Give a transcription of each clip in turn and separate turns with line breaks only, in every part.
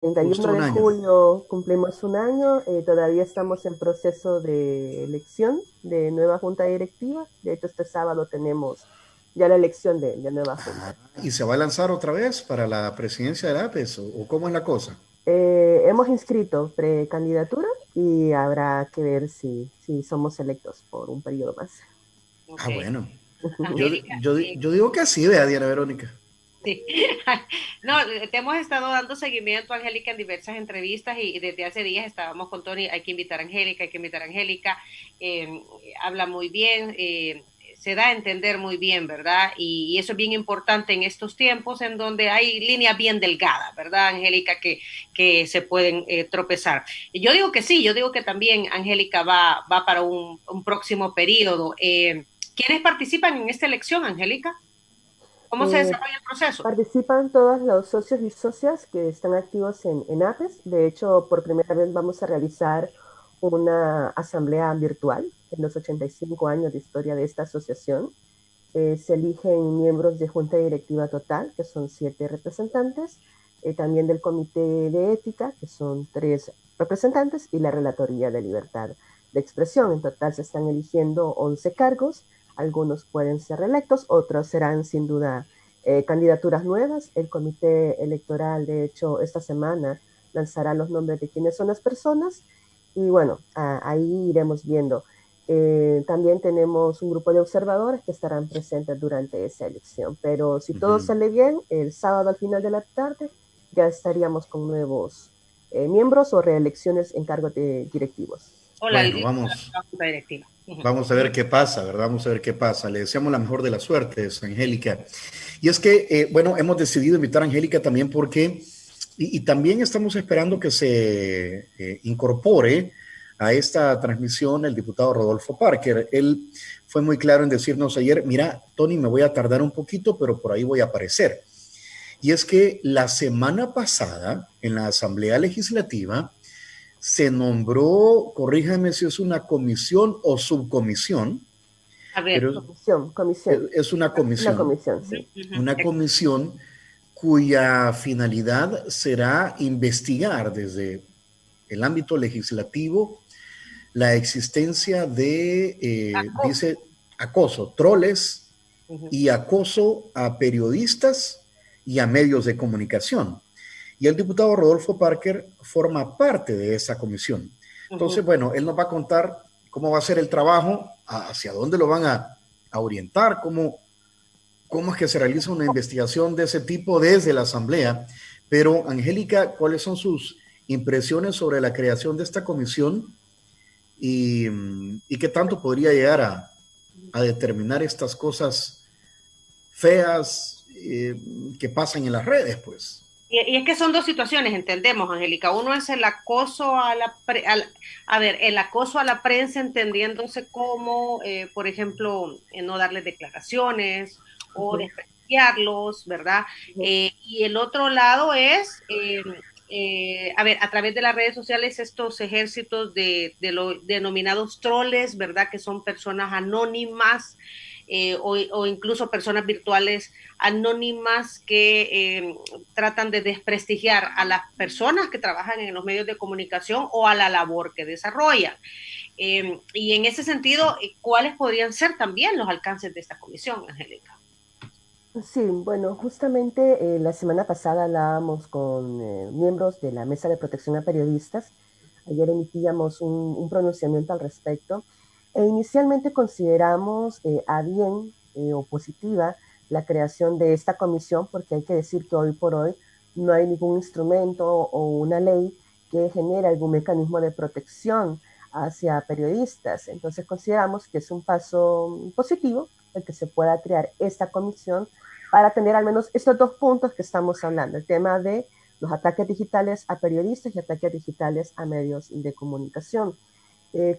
31
Justo un
de
año.
julio cumplimos un año, todavía estamos en proceso de elección de nueva junta directiva. De hecho, este sábado tenemos ya la elección de nueva
Ah,
junta.
¿y se va a lanzar otra vez para la presidencia del APES o cómo es la cosa?
Hemos inscrito precandidatura y habrá que ver si somos electos por un periodo más.
Ah,
Ok.
bueno. Yo,
Angélica,
yo digo que sí, vea, Diana Verónica.
sí. No, te hemos estado dando seguimiento, Angélica, en diversas entrevistas y desde hace días estábamos con Tony, hay que invitar a Angélica, hay que invitar a Angélica, habla muy bien, se da a entender muy bien, ¿verdad? Y eso es bien importante en estos tiempos en donde hay líneas bien delgadas, ¿verdad, Angélica? Que se pueden tropezar. Y yo digo que sí, yo digo que también Angélica va para un próximo periodo. ¿Quiénes participan en esta elección, Angélica? ¿Cómo se
Eh,
desarrolla el proceso?
Participan todos los socios y socias que están activos en APES. De hecho, por primera vez vamos a realizar una asamblea virtual en los 85 años de historia de esta asociación. Se eligen miembros de junta directiva total, que son 7 representantes, también del comité de ética, que son 3 representantes, y la relatoría de libertad de expresión. En total se están eligiendo 11 cargos, algunos pueden ser reelectos, otros serán sin duda candidaturas nuevas. El comité electoral, de hecho, esta semana lanzará los nombres de quiénes son las personas y bueno, ahí iremos viendo. También tenemos un grupo de observadores que estarán presentes durante esa elección, pero si todo
Ujú.
sale bien, el sábado al final de la tarde ya estaríamos con nuevos miembros o reelecciones en cargos de directivos.
O la,
Bueno,
la junta directiva. Ujú.
vamos a ver qué pasa, ¿verdad? Vamos a ver qué pasa. Le deseamos la mejor de las suertes, Angélica. Y es que, bueno, hemos decidido invitar a Angélica también porque, y también estamos esperando que se incorpore a esta transmisión el diputado Rodolfo Parker. Él fue muy claro en decirnos ayer, mira, Tony, me voy a tardar un poquito, pero por ahí voy a aparecer. Y es que la semana pasada, en la Asamblea Legislativa, se nombró, corríjame si es una comisión o subcomisión,
A ver.
pero
Comisión,
es
una comisión, sí.
una comisión cuya finalidad será investigar desde el ámbito legislativo la existencia de,
Acoso.
dice, acoso, troles
Ujú,
y acoso a periodistas y a medios de comunicación. Y el diputado Rodolfo Parker forma parte de esa comisión.
ujú.
Entonces, bueno, él nos va a contar cómo va a ser el trabajo, hacia dónde lo van a orientar, cómo es que se realiza una investigación de ese tipo desde la Asamblea. Pero, Angélica, ¿cuáles son sus impresiones sobre la creación de esta comisión y qué tanto podría llegar a determinar estas cosas feas que pasan en las redes, pues?
Y es que son dos situaciones, entendemos, Angélica. Uno es el acoso a a ver, el acoso a la prensa, entendiéndose como, por ejemplo, no darles declaraciones o
Ujú,
desprestigiarlos, ¿verdad?
ujú.
Y el otro lado es, a ver, a través de las redes sociales, estos ejércitos de los denominados troles, ¿verdad? Que son personas anónimas o incluso personas virtuales anónimas que tratan de desprestigiar a las personas que trabajan en los medios de comunicación o a la labor que desarrollan. Y en ese sentido, ¿cuáles podrían ser también los alcances de esta comisión, Angélica?
Sí, bueno, justamente la semana pasada hablábamos con miembros de la Mesa de Protección a Periodistas. Ayer emitíamos un pronunciamiento al respecto e inicialmente consideramos a bien o positiva la creación de esta comisión porque hay que decir que hoy por hoy no hay ningún instrumento o una ley que genere algún mecanismo de protección hacia periodistas. Entonces consideramos que es un paso positivo el que se pueda crear esta comisión para tener al menos estos dos puntos que estamos hablando, el tema de los ataques digitales a periodistas y ataques digitales a medios de comunicación.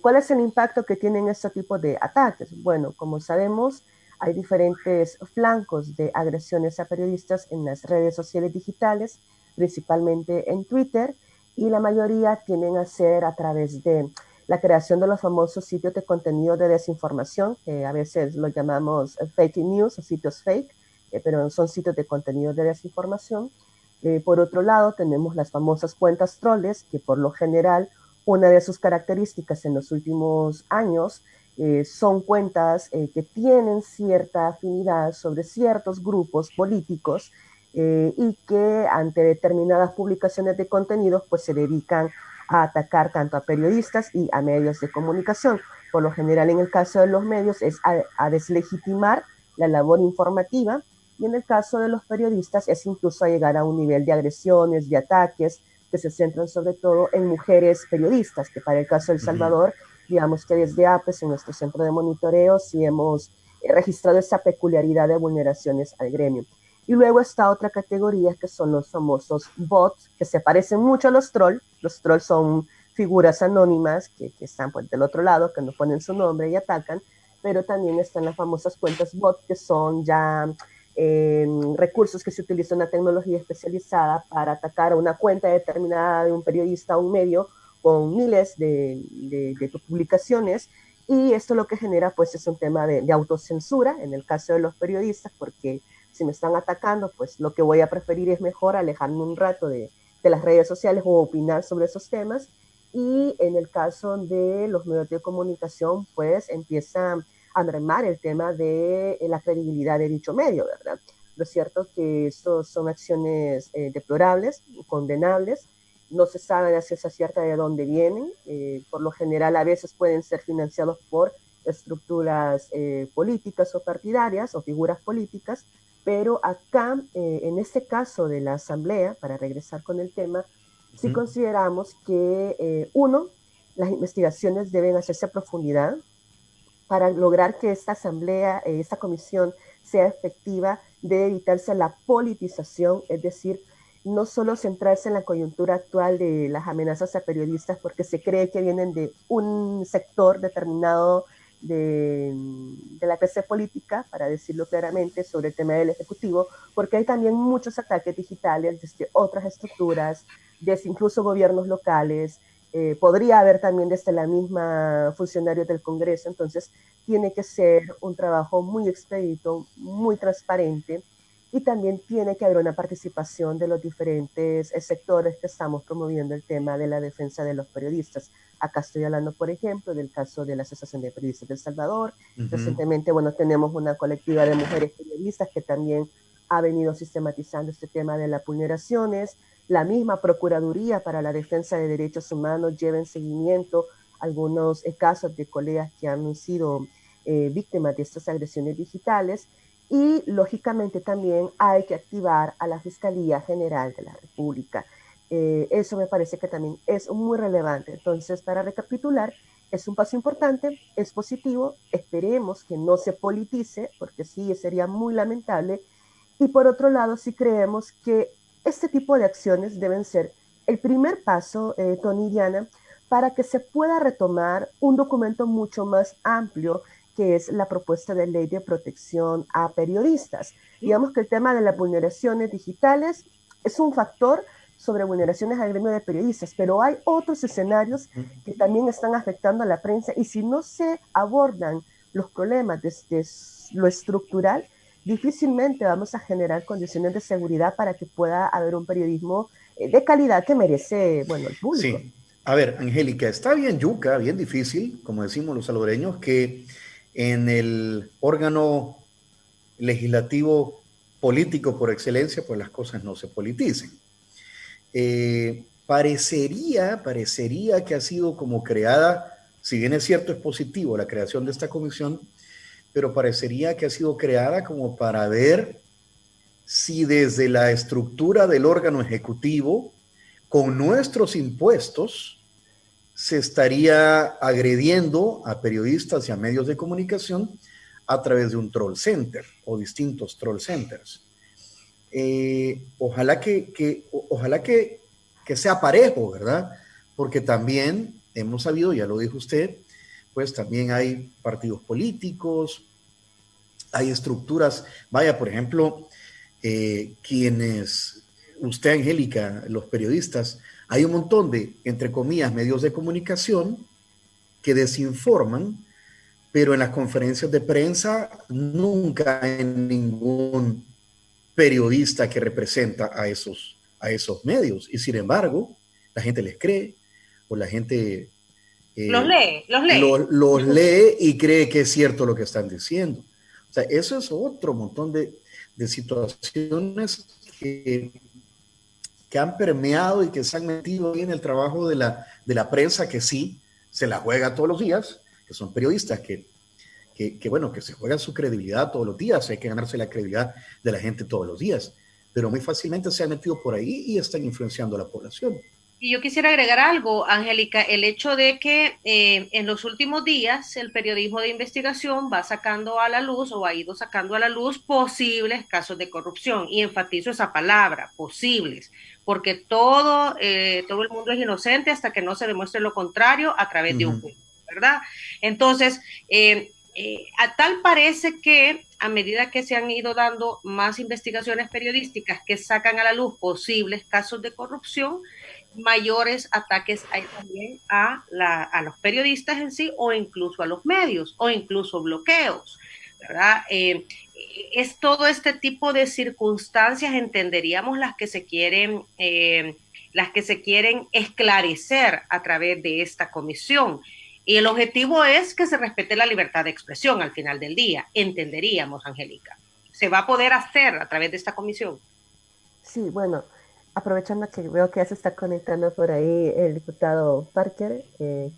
¿Cuál es el impacto que tienen este tipo de ataques? Bueno, como sabemos, hay diferentes flancos de agresiones a periodistas en las redes sociales digitales, principalmente en Twitter, y la mayoría tienen a ser a través de la creación de los famosos sitios de contenido de desinformación, que a veces lo llamamos fake news o sitios fake, pero son sitios de contenido de desinformación. Por otro lado, tenemos las famosas cuentas troles, que por lo general una de sus características en los últimos años son cuentas que tienen cierta afinidad sobre ciertos grupos políticos y que ante determinadas publicaciones de contenidos pues se dedican a atacar tanto a periodistas y a medios de comunicación. Por lo general en el caso de los medios es a deslegitimar la labor informativa y en el caso de los periodistas es incluso a llegar a un nivel de agresiones, de ataques, que se centran sobre todo en mujeres periodistas, que para el caso de El Salvador, digamos que desde APES, en nuestro centro de monitoreo, sí hemos registrado esa peculiaridad de vulneraciones al gremio. Y luego está otra categoría que son los famosos bots, que se parecen mucho a los trolls. Los trolls son figuras anónimas que están pues, del otro lado, que no ponen su nombre y atacan, pero también están las famosas cuentas bot, que son ya recursos que se utilizan una tecnología especializada para atacar a una cuenta determinada de un periodista o un medio con miles de publicaciones y esto lo que genera pues es un tema de autocensura en el caso de los periodistas porque si me están atacando pues lo que voy a preferir es mejor alejarme un rato de las redes sociales o opinar sobre esos temas y en el caso de los medios de comunicación pues empieza a mermar el tema de la credibilidad de dicho medio, ¿verdad? Lo cierto es que estos son acciones deplorables, condenables, no se sabe a ciencia cierta de dónde vienen, por lo general a veces pueden ser financiados por estructuras políticas o partidarias o figuras políticas, pero acá, en este caso de la Asamblea, para regresar con el tema, sí consideramos que, uno, las investigaciones deben hacerse a profundidad, para lograr que esta asamblea, esta comisión sea efectiva, debe evitarse la politización, es decir, no solo centrarse en la coyuntura actual de las amenazas a periodistas porque se cree que vienen de un sector determinado de la clase política, para decirlo claramente, sobre el tema del Ejecutivo, porque hay también muchos ataques digitales desde otras estructuras, desde incluso gobiernos locales, podría haber también desde la misma funcionarios del Congreso, entonces tiene que ser un trabajo muy expedito, muy transparente y también tiene que haber una participación de los diferentes sectores que estamos promoviendo el tema de la defensa de los periodistas. Acá estoy hablando, por ejemplo, del caso de la Asociación de Periodistas de El Salvador. Recientemente, bueno, tenemos una colectiva de mujeres periodistas que también ha venido sistematizando este tema de las vulneraciones. La misma Procuraduría para la Defensa de Derechos Humanos lleva en seguimiento algunos casos de colegas que han sido víctimas de estas agresiones digitales y lógicamente también hay que activar a la Fiscalía General de la República. Eso me parece que también es muy relevante. Entonces, para recapitular, es un paso importante, es positivo, esperemos que no se politice, porque sí, sería muy lamentable. Y por otro lado, sí creemos que este tipo de acciones deben ser el primer paso, Tony y Diana, para que se pueda retomar un documento mucho más amplio que es la propuesta de ley de protección a periodistas. Digamos que el tema de las vulneraciones digitales es un factor sobre vulneraciones al gremio de periodistas, pero hay otros escenarios que también están afectando a la prensa y si no se abordan los problemas desde lo estructural, difícilmente vamos a generar condiciones de seguridad para que pueda haber un periodismo de calidad que merece, bueno, el público.
Sí. A ver, Angélica, está bien yuca, bien difícil, como decimos los salvadoreños, que en el órgano legislativo político por excelencia, pues las cosas no se politicen. Parecería que ha sido como creada, si bien es cierto, es positivo la creación de esta comisión, pero parecería que ha sido creada como para ver si desde la estructura del órgano ejecutivo, con nuestros impuestos, se estaría agrediendo a periodistas y a medios de comunicación a través de un troll center o distintos troll centers. Ojalá que sea parejo, ¿verdad? Porque también hemos sabido, ya lo dijo usted, pues también hay partidos políticos, hay estructuras, vaya, por ejemplo, quienes, usted, Angélica, los periodistas, hay un montón de, entre comillas, medios de comunicación que desinforman, pero en las conferencias de prensa nunca hay ningún periodista que representa a esos a esos medios. Y sin embargo, la gente les cree, o la gente los lee y cree que es cierto lo que están diciendo. O sea, eso es otro montón de situaciones que han permeado y que se han metido ahí en el trabajo de la prensa, que sí se la juega todos los días, que son periodistas bueno, que se juegan su credibilidad todos los días, hay que ganarse la credibilidad de la gente todos los días, pero muy fácilmente se han metido por ahí y están influenciando a la población.
Y yo quisiera agregar algo, Angélica, el hecho de que en los últimos días el periodismo de investigación va sacando a la luz o ha ido sacando a la luz posibles casos de corrupción. Y enfatizo esa palabra, posibles, porque todo el mundo es inocente hasta que no se demuestre lo contrario a través de un juicio, ¿verdad? Entonces, a tal parece que a medida que se han ido dando más investigaciones periodísticas que sacan a la luz posibles casos de corrupción, mayores ataques hay también a los periodistas en sí, o incluso a los medios, o incluso bloqueos, ¿verdad? Es todo este tipo de circunstancias, entenderíamos, las que se quieren esclarecer a través de esta comisión. Y el objetivo es que se respete la libertad de expresión al final del día, entenderíamos, Angélica. ¿Se va a poder hacer a través de esta comisión?
Sí, bueno, aprovechando que veo que ya se está conectando por ahí el diputado Parker,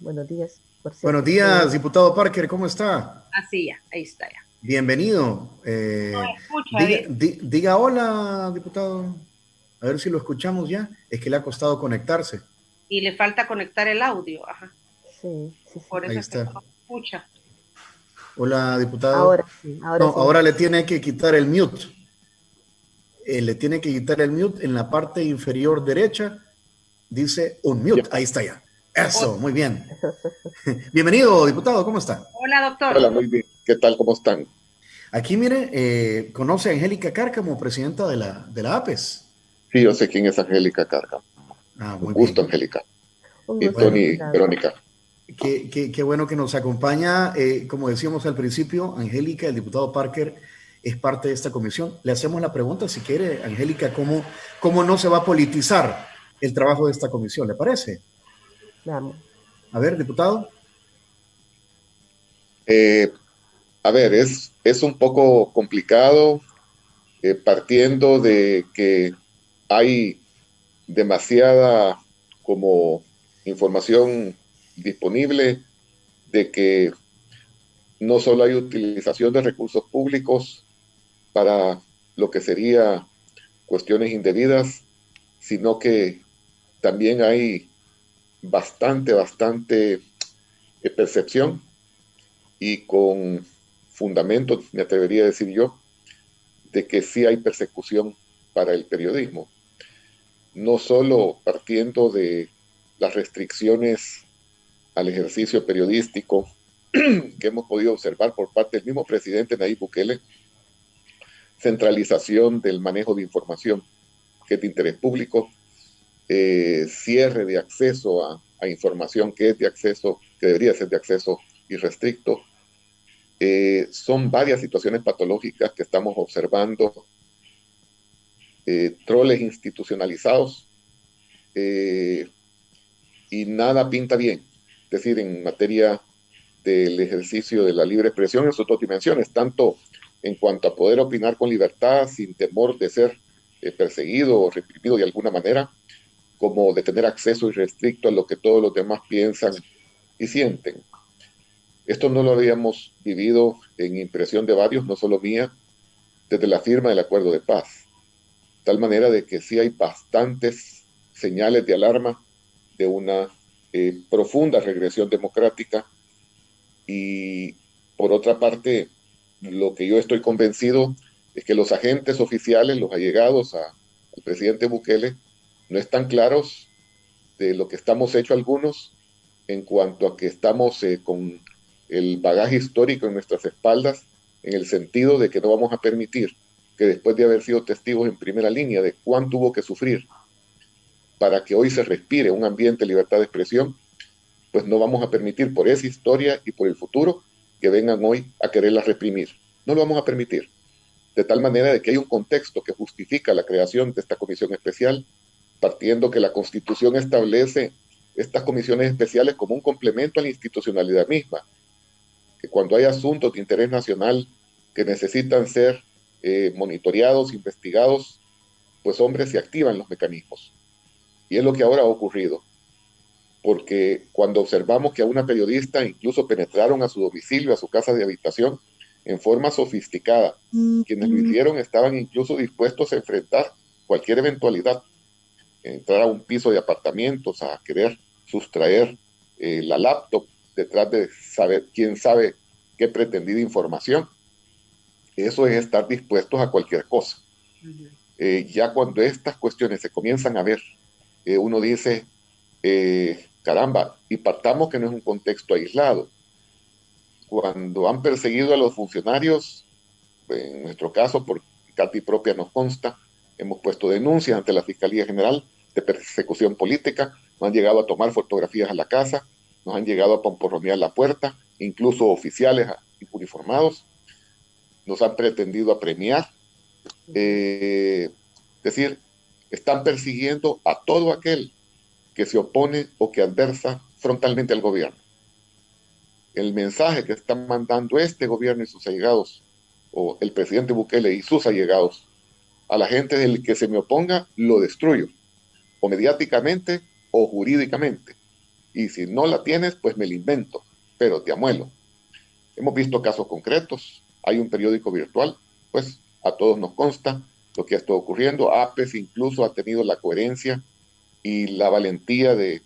buenos días, por cierto.
Buenos días, diputado Parker, ¿cómo está?
Así ya, ahí está ya.
Bienvenido. Diga hola, diputado. A ver si lo escuchamos ya. Es que le ha costado conectarse.
Y le falta conectar el audio, ajá.
Sí.
Por eso
ahí está.
No escucha.
Hola, diputado.
Ahora sí.
Ahora le tiene que quitar el mute. Le tiene que quitar el mute en la parte inferior derecha. Dice unmute. Ahí está ya. Eso, muy bien. Bienvenido, diputado. ¿Cómo está?
Hola, doctor.
Hola, muy bien. ¿Qué tal? ¿Cómo están?
Aquí, mire, ¿conoce a Angélica Cárcamo, presidenta de la APES?
Sí, yo sé quién es Angélica Cárcamo.
Muy
un gusto,
bien.
Angélica.
Un
y
gusto,
Tony, Verónica.
Qué bueno que nos acompaña. Como decíamos al principio, Angélica, el diputado Parker, es parte de esta comisión. Le hacemos la pregunta, si quiere, Angélica, ¿cómo no se va a politizar el trabajo de esta comisión? ¿Le parece?
Vamos.
A ver, diputado.
A ver, es un poco complicado, partiendo de que hay demasiada como información disponible, de que no solo hay utilización de recursos públicos para lo que sería cuestiones indebidas, sino que también hay bastante percepción, y con fundamento, me atrevería a decir yo, de que sí hay persecución para el periodismo. No solo partiendo de las restricciones al ejercicio periodístico que hemos podido observar por parte del mismo presidente Nayib Bukele, centralización del manejo de información que es de interés público, cierre de acceso a información que es de acceso, que debería ser de acceso irrestricto. Son varias situaciones patológicas que estamos observando, troles institucionalizados, y nada pinta bien. Es decir, en materia del ejercicio de la libre expresión en sus dos dimensiones, tanto en cuanto a poder opinar con libertad sin temor de ser perseguido o reprimido de alguna manera, como de tener acceso irrestricto a lo que todos los demás piensan y sienten. Esto no lo habíamos vivido, en impresión de varios, no solo mía, desde la firma del acuerdo de paz. De tal manera de que sí hay bastantes señales de alarma de una profunda regresión democrática. Y por otra parte, lo que yo estoy convencido es que los agentes oficiales, los allegados al presidente Bukele, no están claros de lo que estamos hechos algunos, en cuanto a que estamos con el bagaje histórico en nuestras espaldas, en el sentido de que no vamos a permitir que, después de haber sido testigos en primera línea de cuánto hubo que sufrir para que hoy se respire un ambiente de libertad de expresión, pues no vamos a permitir, por esa historia y por el futuro, que vengan hoy a quererla reprimir. No lo vamos a permitir. De tal manera de que hay un contexto que justifica la creación de esta comisión especial, partiendo que la Constitución establece estas comisiones especiales como un complemento a la institucionalidad misma, que cuando hay asuntos de interés nacional que necesitan ser monitoreados, investigados, pues hombre, se activan los mecanismos. Y es lo que ahora ha ocurrido, porque cuando observamos que a una periodista incluso penetraron a su domicilio, a su casa de habitación, en forma sofisticada, quienes lo hicieron estaban incluso dispuestos a enfrentar cualquier eventualidad, entrar a un piso de apartamentos, a querer sustraer la laptop detrás de saber quién sabe qué pretendida información. Eso es estar dispuestos a cualquier cosa. Ya cuando estas cuestiones se comienzan a ver, uno dice, caramba, y partamos que no es un contexto aislado. Cuando han perseguido a los funcionarios, en nuestro caso, por Cati propia nos consta, hemos puesto denuncias ante la Fiscalía General de persecución política, nos han llegado a tomar fotografías a la casa, nos han llegado a pomporronear la puerta, incluso oficiales uniformados, nos han pretendido apremiar, es decir, están persiguiendo a todo aquel que se opone o que adversa frontalmente al gobierno. El mensaje que están mandando este gobierno y sus allegados, o el presidente Bukele y sus allegados, a la gente del que se me oponga, lo destruyo, o mediáticamente o jurídicamente. Y si no la tienes, pues me la invento, pero te amuelo. Hemos visto casos concretos, hay un periódico virtual, pues a todos nos consta lo que ha estado ocurriendo. APES incluso ha tenido la coherencia y la valentía de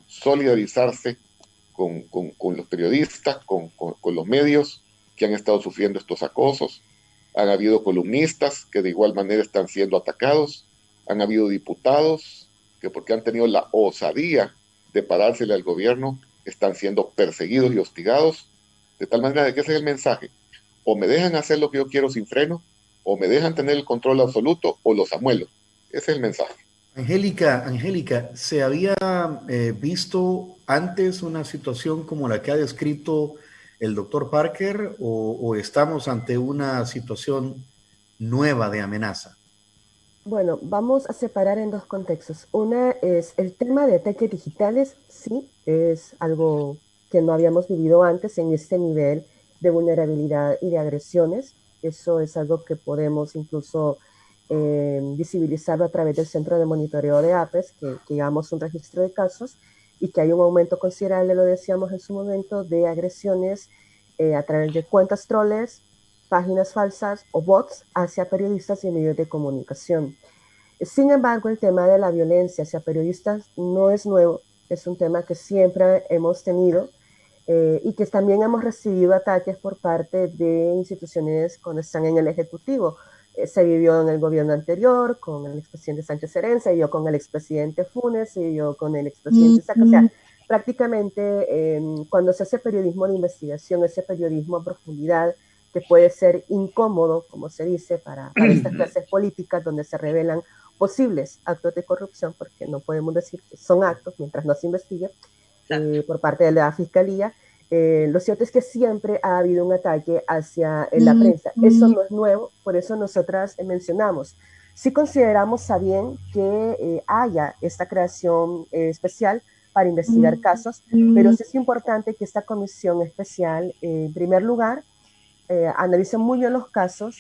solidarizarse con los periodistas, con los medios que han estado sufriendo estos acosos. Han habido columnistas que de igual manera están siendo atacados. Han habido diputados que porque han tenido la osadía de parársele al gobierno, están siendo perseguidos y hostigados. De tal manera de que ese es el mensaje. O me dejan hacer lo que yo quiero sin freno, o me dejan tener el control absoluto, o los amuelo. Ese es el mensaje.
Angélica, ¿se había visto antes una situación como la que ha descrito el doctor Parker o estamos ante una situación nueva de amenaza?
Bueno, vamos a separar en dos contextos. Una es el tema de ataques digitales, sí, es algo que no habíamos vivido antes en este nivel de vulnerabilidad y de agresiones. Eso es algo que podemos incluso visibilizarlo a través del centro de monitoreo de APES, que llevamos un registro de casos y que hay un aumento considerable, lo decíamos en su momento, de agresiones a través de cuentas troles, páginas falsas o bots hacia periodistas y medios de comunicación. Sin embargo, el tema de la violencia hacia periodistas no es nuevo, es un tema que siempre hemos tenido y que también hemos recibido ataques por parte de instituciones cuando están en el Ejecutivo. Se vivió en el gobierno anterior con el expresidente Sánchez Serén, se vivió con el expresidente Funes, se vivió con el expresidente Saca. O sea, prácticamente cuando se hace periodismo de investigación, ese periodismo a profundidad, que puede ser incómodo, como se dice, para estas clases políticas donde se revelan posibles actos de corrupción, porque no podemos decir que son actos mientras no se investigue por parte de la Fiscalía. Lo cierto es que siempre ha habido un ataque hacia la prensa. Eso no es nuevo, por eso nosotras mencionamos. Sí consideramos a bien que haya esta creación especial para investigar casos, pero sí es importante que esta comisión especial, en primer lugar, analice muy bien los casos,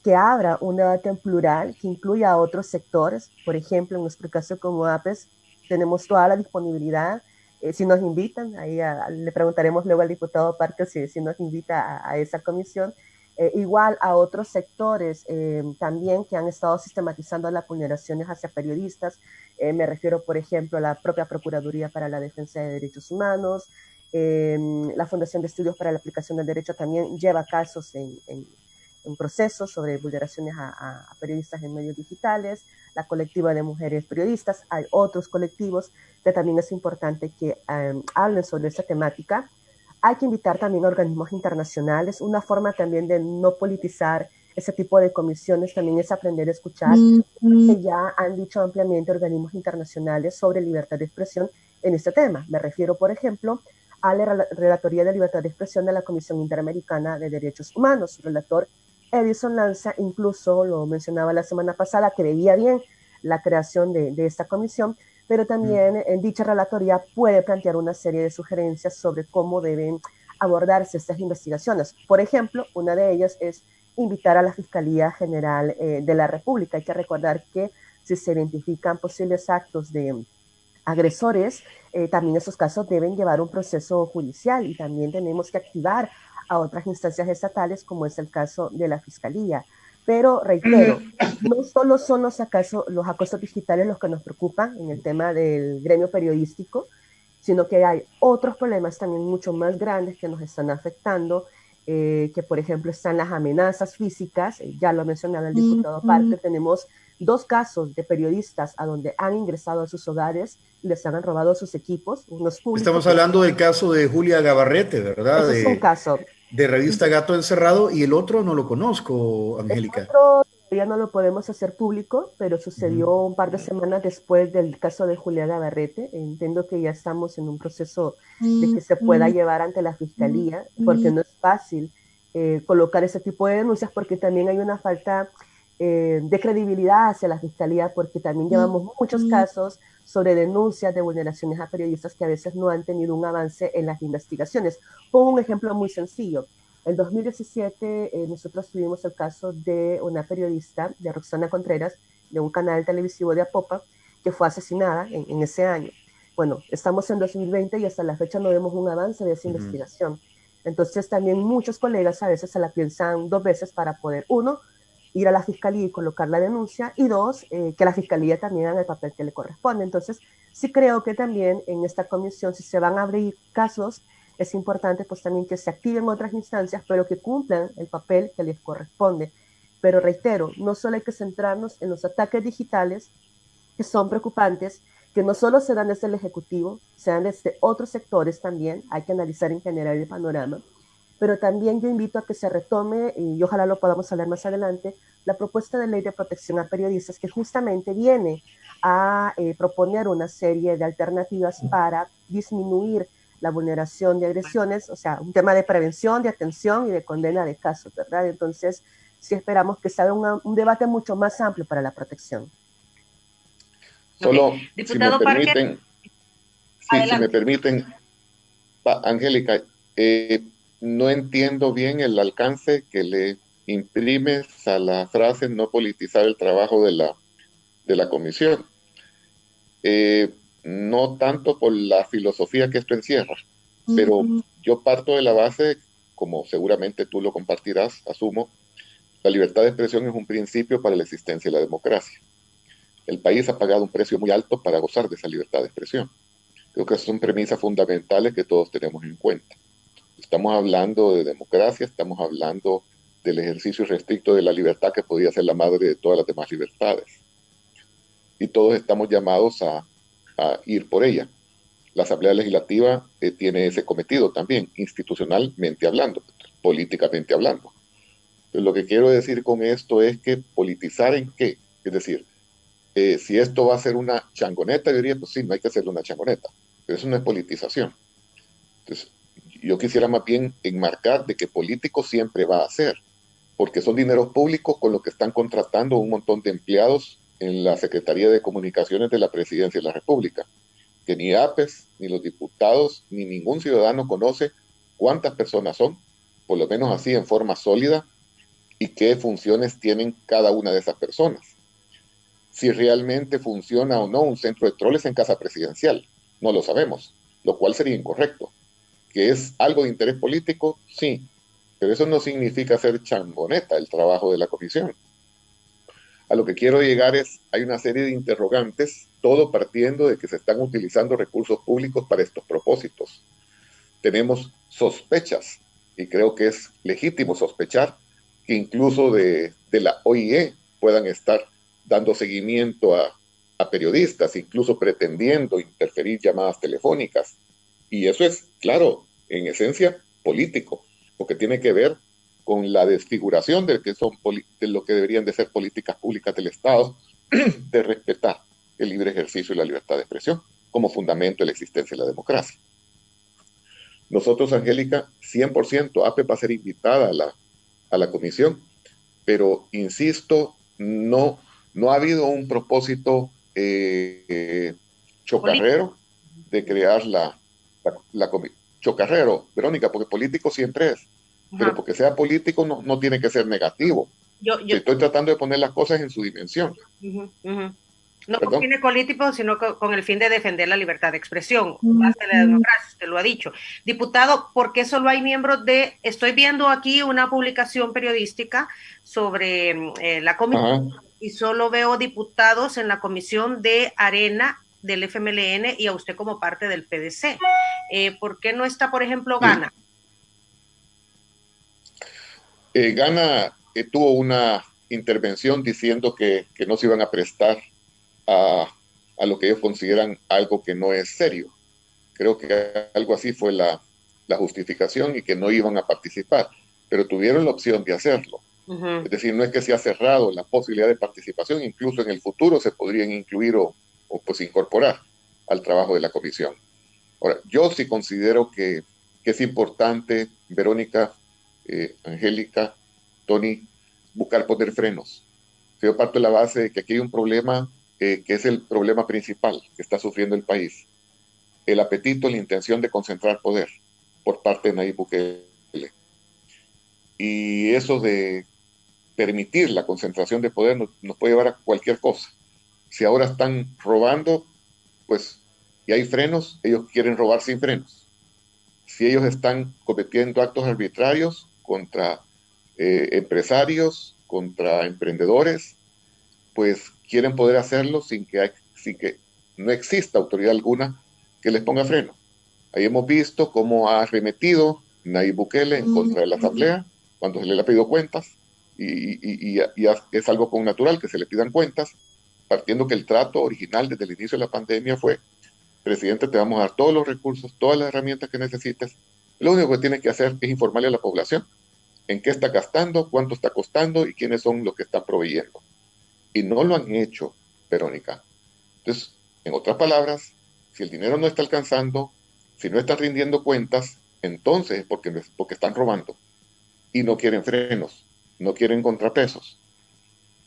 que abra un debate en plural, que incluya a otros sectores. Por ejemplo, en nuestro caso como APES, tenemos toda la disponibilidad. Si nos invitan, ahí le preguntaremos luego al diputado Parker si nos invita a esa comisión. Igual a otros sectores también que han estado sistematizando las vulneraciones hacia periodistas. Me refiero, por ejemplo, a la propia Procuraduría para la Defensa de Derechos Humanos. La Fundación de Estudios para la Aplicación del Derecho también lleva casos en procesos sobre vulneraciones a periodistas en medios digitales, la colectiva de mujeres periodistas, hay otros colectivos que también es importante que hablen sobre esta temática. Hay que invitar también a organismos internacionales, una forma también de no politizar ese tipo de comisiones también es aprender a escuchar, que ya han dicho ampliamente organismos internacionales sobre libertad de expresión en este tema. Me refiero, por ejemplo, a la Relatoría de Libertad de Expresión de la Comisión Interamericana de Derechos Humanos. Su relator Edison Lanza incluso lo mencionaba la semana pasada, que veía bien la creación de esta comisión, pero también en dicha relatoría puede plantear una serie de sugerencias sobre cómo deben abordarse estas investigaciones. Por ejemplo, una de ellas es invitar a la Fiscalía General de la República. Hay que recordar que si se identifican posibles actos de agresores, también esos casos deben llevar un proceso judicial y también tenemos que activar a otras instancias estatales, como es el caso de la Fiscalía. Pero reitero, no solo son los acosos digitales los que nos preocupan en el tema del gremio periodístico, sino que hay otros problemas también mucho más grandes que nos están afectando, que por ejemplo están las amenazas físicas, ya lo mencionaba el diputado Parker, tenemos 2 casos de periodistas a donde han ingresado a sus hogares y les han robado sus equipos, unos públicos.
Estamos hablando del caso de Julia Gabarrete, ¿verdad?
Ese es un caso.
De revista Gato Encerrado, y el otro no lo conozco, Angélica.
El otro ya no lo podemos hacer público, pero sucedió un par de semanas después del caso de Julia Gabarrete. Entiendo que ya estamos en un proceso de que se pueda llevar ante la Fiscalía, porque no es fácil colocar ese tipo de denuncias, porque también hay una falta de credibilidad hacia la Fiscalía, porque también llevamos muchos casos sobre denuncias de vulneraciones a periodistas que a veces no han tenido un avance en las investigaciones. Pongo un ejemplo muy sencillo. En 2017 nosotros tuvimos el caso de una periodista, de Roxana Contreras, de un canal televisivo de Apopa, que fue asesinada en ese año. Bueno, estamos en 2020 y hasta la fecha no vemos un avance de esa investigación. Entonces también muchos colegas a veces se la piensan 2 veces para poder, 1, ir a la Fiscalía y colocar la denuncia, y 2, que la Fiscalía también haga el papel que le corresponde. Entonces sí creo que también en esta comisión, si se van a abrir casos, es importante pues también que se activen otras instancias, pero que cumplan el papel que les corresponde. Pero reitero, no solo hay que centrarnos en los ataques digitales, que son preocupantes, que no solo se dan desde el Ejecutivo, se dan desde otros sectores también, hay que analizar en general el panorama, pero también yo invito a que se retome, y ojalá lo podamos hablar más adelante, la propuesta de ley de protección a periodistas, que justamente viene a proponer una serie de alternativas para disminuir la vulneración de agresiones, o sea, un tema de prevención, de atención y de condena de casos, ¿verdad? Entonces, sí esperamos que sea un debate mucho más amplio para la protección.
Solo, si me permiten, si me permiten, Angélica, no entiendo bien el alcance que le imprimes a la frase no politizar el trabajo de la comisión. No tanto por la filosofía que esto encierra, pero yo parto de la base, como seguramente tú lo compartirás, asumo, la libertad de expresión es un principio para la existencia de la democracia. El país ha pagado un precio muy alto para gozar de esa libertad de expresión. Creo que esas son premisas fundamentales que todos tenemos en cuenta. Estamos hablando de democracia, estamos hablando del ejercicio irrestricto de la libertad que podría ser la madre de todas las demás libertades. Y todos estamos llamados a ir por ella. La Asamblea Legislativa tiene ese cometido también, institucionalmente hablando, políticamente hablando. Entonces, lo que quiero decir con esto es que politizar en qué, es decir, si esto va a ser una changoneta, yo diría, pues sí, no hay que hacerle una changoneta, pero eso no es politización. Entonces, yo quisiera más bien enmarcar de que político siempre va a ser, porque son dineros públicos con los que están contratando un montón de empleados en la Secretaría de Comunicaciones de la Presidencia de la República, que ni APES, ni los diputados, ni ningún ciudadano conoce cuántas personas son, por lo menos así en forma sólida, y qué funciones tienen cada una de esas personas. Si realmente funciona o no un centro de troles en casa presidencial, no lo sabemos, lo cual sería incorrecto. ¿Que es algo de interés político? Sí, pero eso no significa hacer changoneta el trabajo de la comisión. A lo que quiero llegar es, hay una serie de interrogantes, todo partiendo de que se están utilizando recursos públicos para estos propósitos. Tenemos sospechas, y creo que es legítimo sospechar, que incluso de la OIE puedan estar dando seguimiento a periodistas, incluso pretendiendo interferir llamadas telefónicas. Y eso es, claro, en esencia político, porque tiene que ver con la desfiguración de lo que deberían de ser políticas públicas del Estado, de respetar el libre ejercicio y la libertad de expresión como fundamento de la existencia de la democracia. Nosotros, Angélica, 100% APE va a ser invitada a la comisión, pero insisto, no No ha habido un propósito chocarrero de crear la comisión. Chocarrero, Verónica, porque político siempre es, pero porque sea político no tiene que ser negativo. Estoy tratando de poner las cosas en su dimensión.
No con fines políticos, sino con el fin de defender la libertad de expresión, más de la democracia, usted lo ha dicho. Diputado, ¿por qué solo hay miembros estoy viendo aquí una publicación periodística sobre la comisión, y solo veo diputados en la comisión de Arena del FMLN y a usted como parte del PDC? ¿Por qué no está, por ejemplo, Gana?
Gana tuvo una intervención diciendo que no se iban a prestar a lo que ellos consideran algo que no es serio. Creo que algo así fue la justificación, y que no iban a participar, pero tuvieron la opción de hacerlo. Es decir, no es que se ha cerrado la posibilidad de participación, incluso en el futuro se podrían incluir o pues incorporar al trabajo de la comisión. Ahora, yo sí considero que es importante, Verónica, Angélica, Tony, buscar poner frenos. Yo parto de la base de que aquí hay un problema que es el problema principal que está sufriendo el país: el apetito, la intención de concentrar poder por parte de Nayib Bukele. Y eso de permitir la concentración de poder nos puede llevar a cualquier cosa. Si ahora están robando, pues, y hay frenos, ellos quieren robar sin frenos. Si ellos están cometiendo actos arbitrarios contra empresarios, contra emprendedores, pues quieren poder hacerlo sin que no exista autoridad alguna que les ponga freno. Ahí hemos visto cómo ha arremetido Nayib Bukele en contra de la Asamblea cuando se le ha pedido cuentas, y es algo con natural que se le pidan cuentas, partiendo que el trato original desde el inicio de la pandemia fue: presidente, te vamos a dar todos los recursos, todas las herramientas que necesites, lo único que tienes que hacer es informarle a la población en qué está gastando, cuánto está costando y quiénes son los que están proveyendo. Y no lo han hecho, Verónica. Entonces, en otras palabras, si el dinero no está alcanzando, si no están rindiendo cuentas, entonces es porque están robando y no quieren frenos, no quieren contrapesos.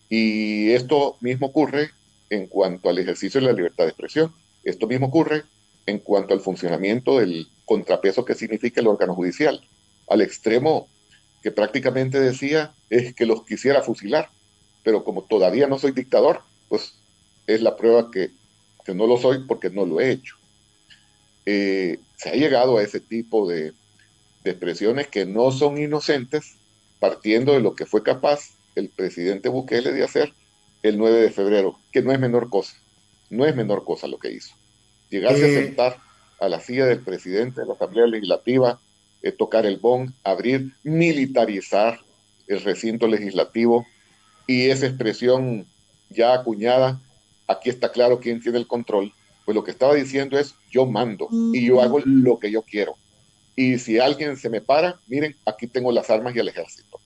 Y esto mismo ocurre en cuanto al ejercicio de la libertad de expresión. Esto mismo ocurre en cuanto al funcionamiento del contrapeso que significa el órgano judicial, al extremo que prácticamente decía es que los quisiera fusilar, pero como todavía no soy dictador, pues es la prueba que no lo soy, porque no lo he hecho. Se ha llegado a ese tipo de expresiones que no son inocentes, partiendo de lo que fue capaz el presidente Bukele de hacer el 9 de febrero, que no es menor cosa, no es menor cosa lo que hizo. Llegarse a sentar a la silla del presidente de la Asamblea Legislativa, tocar el bong, abrir, militarizar el recinto legislativo, y esa expresión ya acuñada: aquí está claro quién tiene el control, pues lo que estaba diciendo es: yo mando y yo hago lo que yo quiero. Y si alguien se me para, miren, aquí tengo las armas y el ejército.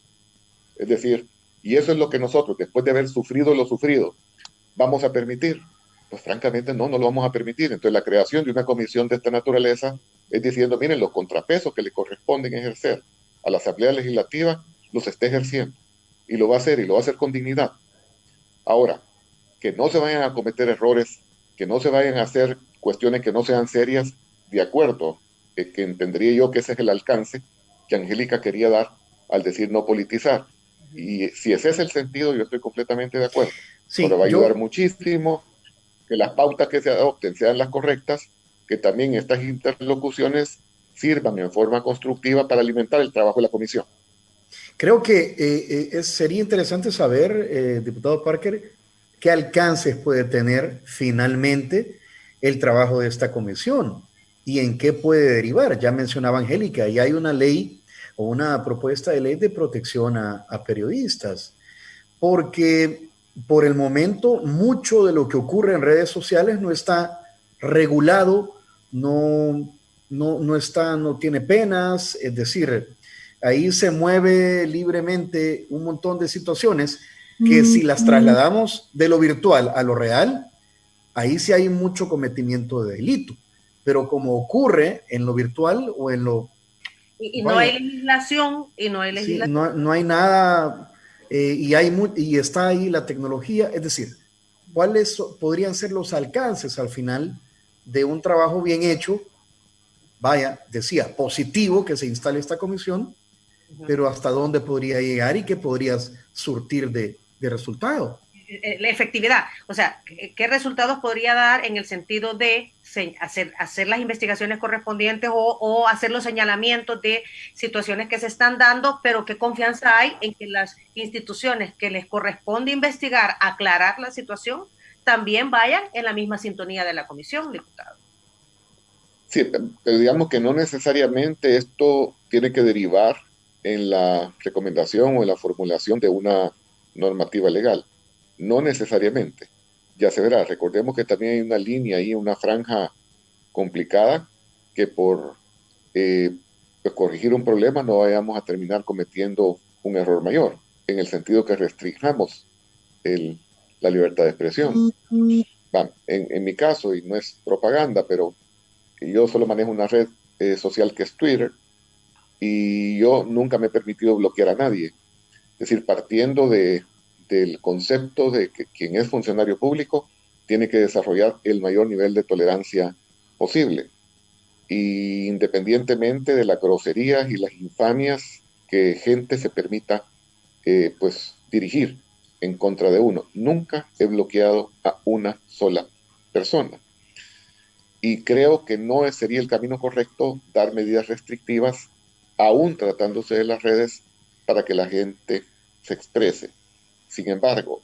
Es decir, y eso es lo que nosotros, después de haber sufrido lo sufrido, vamos a permitir. Pues francamente no lo vamos a permitir. Entonces la creación de una comisión de esta naturaleza es diciendo: miren, los contrapesos que le corresponden ejercer a la Asamblea Legislativa los está ejerciendo, y lo va a hacer, y lo va a hacer con dignidad. Ahora, que no se vayan a cometer errores, que no se vayan a hacer cuestiones que no sean serias, de acuerdo, que entendería yo que ese es el alcance que Angélica quería dar al decir no politizar. Y si ese es el sentido, yo estoy completamente de acuerdo.
Sí,
pero va a ayudar muchísimo que las pautas que se adopten sean las correctas, que también estas interlocuciones sirvan en forma constructiva para alimentar el trabajo de la comisión.
Creo que sería interesante saber, diputado Parker, qué alcances puede tener finalmente el trabajo de esta comisión y en qué puede derivar. Ya mencionaba Angélica, y hay una ley o una propuesta de ley de protección a periodistas, porque por el momento mucho de lo que ocurre en redes sociales no está regulado, no tiene penas, es decir, ahí se mueve libremente un montón de situaciones que si las trasladamos de lo virtual a lo real, ahí sí hay mucho cometimiento de delito. Pero como ocurre en lo virtual o en lo...
Y no hay legislación, y no hay legislación.
Sí, no hay nada y está ahí la tecnología, es decir, ¿cuáles podrían ser los alcances al final de un trabajo bien hecho? Vaya, decía, positivo que se instale esta comisión, pero ¿hasta dónde podría llegar y qué podrías surtir de resultado?
La efectividad, o sea, ¿qué resultados podría dar en el sentido de hacer las investigaciones correspondientes o hacer los señalamientos de situaciones que se están dando, pero qué confianza hay en que las instituciones que les corresponde investigar, aclarar la situación, también vayan en la misma sintonía de la comisión, diputado?
Sí, pero digamos que no necesariamente esto tiene que derivar en la recomendación o en la formulación de una normativa legal. No necesariamente. Ya se verá. Recordemos que también hay una línea ahí, una franja complicada, que por pues corregir un problema no vayamos a terminar cometiendo un error mayor, en el sentido que restringamos la libertad de expresión. En mi caso, y no es propaganda, pero yo solo manejo una red social que es Twitter, y yo nunca me he permitido bloquear a nadie. Es decir, partiendo del concepto de que quien es funcionario público tiene que desarrollar el mayor nivel de tolerancia posible, y independientemente de las groserías y las infamias que gente se permita pues dirigir en contra de uno. Nunca he bloqueado a una sola persona. Y creo que no sería el camino correcto dar medidas restrictivas, aún tratándose de las redes, para que la gente se exprese. Sin embargo,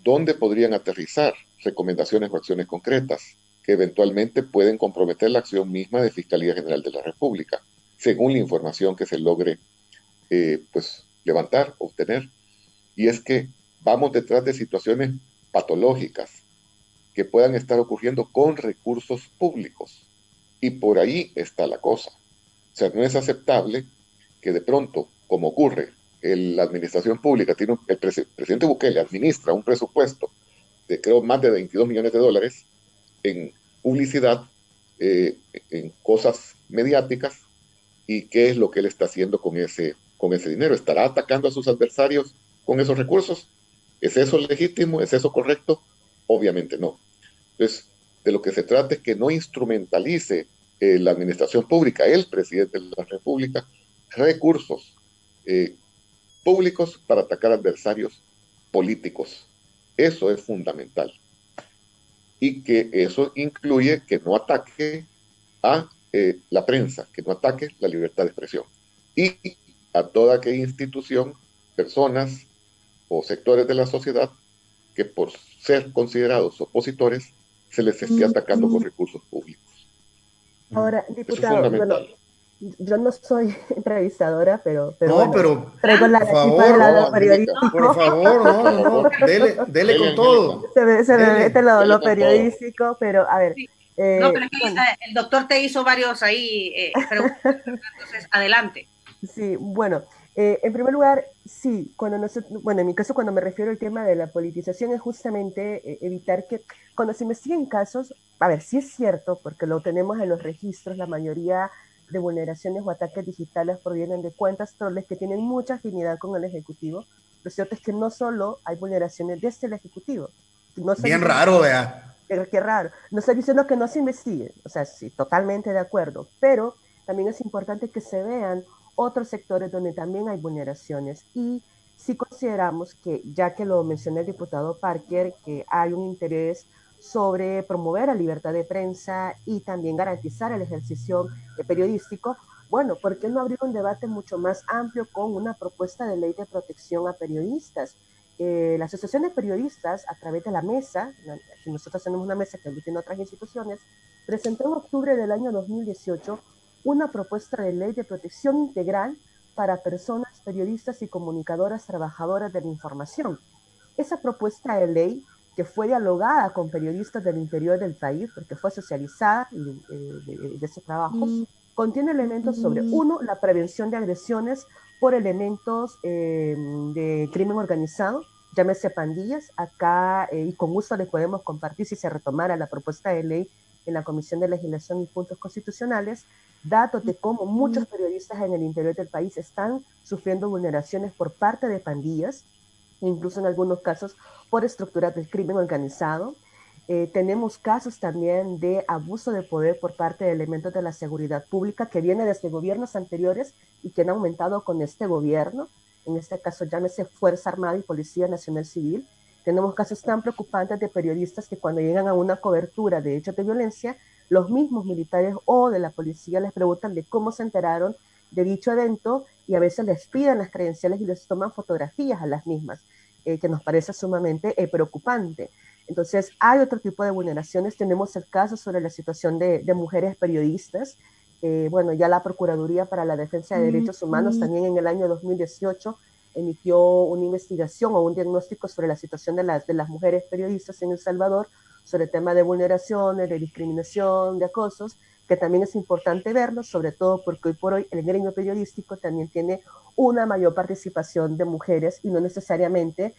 ¿dónde podrían aterrizar recomendaciones o acciones concretas que eventualmente pueden comprometer la acción misma de Fiscalía General de la República, según la información que se logre pues levantar, obtener? Y es que vamos detrás de situaciones patológicas que puedan estar ocurriendo con recursos públicos. Y por ahí está la cosa. O sea, no es aceptable que de pronto, como ocurre, la administración pública el presidente Bukele administra un presupuesto de creo más de 22 millones de dólares en publicidad, en cosas mediáticas, y qué es lo que él está haciendo con ese dinero. ¿Estará atacando a sus adversarios con esos recursos? ¿Es eso legítimo? ¿Es eso correcto? Obviamente no. Entonces, de lo que se trata es que no instrumentalice la administración pública, el presidente de la República, recursos públicos para atacar adversarios políticos. Eso es fundamental. Y que eso incluye que no ataque a la prensa, que no ataque la libertad de expresión. Y a toda aquella institución, personas o sectores de la sociedad que por ser considerados opositores se les esté atacando con recursos públicos.
Ahora,
Eso es
diputado, bueno,
fundamental.
yo no soy entrevistadora, pero
No,
bueno,
pero
traigo la
por
equipo del
favor,
lado
No, Angélica,
por
periodístico.
favor, no,
por
no, no,
favor,
dele con
Angélica,
todo,
Se me mete
dele.
lo
con todo.
periodístico, pero a ver,
Sí. No, pero es que
bueno,
el doctor te hizo varios ahí preguntas, entonces adelante.
sí, bueno, en primer lugar, sí, bueno, en mi caso cuando me refiero al tema de la politización es justamente evitar que cuando se investiguen casos, a ver, sí es cierto, porque lo tenemos en los registros, la mayoría de vulneraciones o ataques digitales provienen de cuentas troles que tienen mucha afinidad con el Ejecutivo. Lo cierto es que no solo hay vulneraciones desde el Ejecutivo, no estoy
Bien
diciendo
raro, vea.
qué raro. No estoy diciendo que no se investigue, o sea, sí, totalmente de acuerdo, pero también es importante que se vean otros sectores donde también hay vulneraciones y si consideramos que, ya que lo mencionó el diputado Parker, que hay un interés sobre promover la libertad de prensa y también garantizar el ejercicio periodístico, bueno, ¿por qué no abrir un debate mucho más amplio con una propuesta de ley de protección a periodistas? La Asociación de Periodistas, a través de la mesa, nosotros tenemos una mesa que tiene otras instituciones, presentó en octubre del año 2018 una propuesta de ley de protección integral para personas, periodistas y comunicadoras trabajadoras de la información. Esa propuesta de ley, que fue dialogada con periodistas del interior del país, porque fue socializada de ese trabajo, contiene elementos sobre, uno, la prevención de agresiones por elementos de crimen organizado, llámese pandillas, acá y con gusto les podemos compartir si se retomara la propuesta de ley en la Comisión de Legislación y Puntos Constitucionales datos de cómo muchos periodistas en el interior del país están sufriendo vulneraciones por parte de pandillas, incluso en algunos casos por estructuras del crimen organizado. Tenemos casos también de abuso de poder por parte de elementos de la seguridad pública que viene desde gobiernos anteriores y que han aumentado con este gobierno. En este caso, llámese Fuerza Armada y Policía Nacional Civil. Tenemos casos tan preocupantes de periodistas que cuando llegan a una cobertura de hechos de violencia, los mismos militares o de la policía les preguntan de cómo se enteraron de dicho evento y a veces les piden las credenciales y les toman fotografías a las mismas, que nos parece sumamente preocupante. Entonces, hay otro tipo de vulneraciones. Tenemos el caso sobre la situación de mujeres periodistas. Bueno, ya la Procuraduría para la Defensa de Derechos Humanos también en el año 2018 emitió una investigación o un diagnóstico sobre la situación de las mujeres periodistas en El Salvador, sobre el tema de vulneraciones, de discriminación, de acosos, que también es importante verlo, sobre todo porque hoy por hoy el gremio periodístico también tiene una mayor participación de mujeres y no necesariamente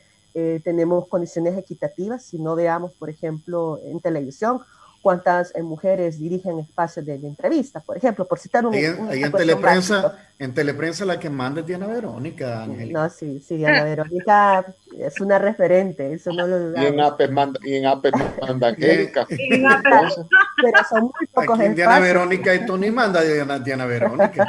tenemos condiciones equitativas. Si no veamos, por ejemplo, en televisión, cuántas mujeres dirigen espacios de entrevista, por ejemplo, por citar un
ahí en Teleprensa la que manda es Diana Verónica, Angélica.
No, sí, Diana Verónica es una referente, eso no lo dudamos.
Y en APE manda Angélica.
Pero son muy pocos
aquí
espacios.
Diana Verónica y Tony manda Diana Verónica.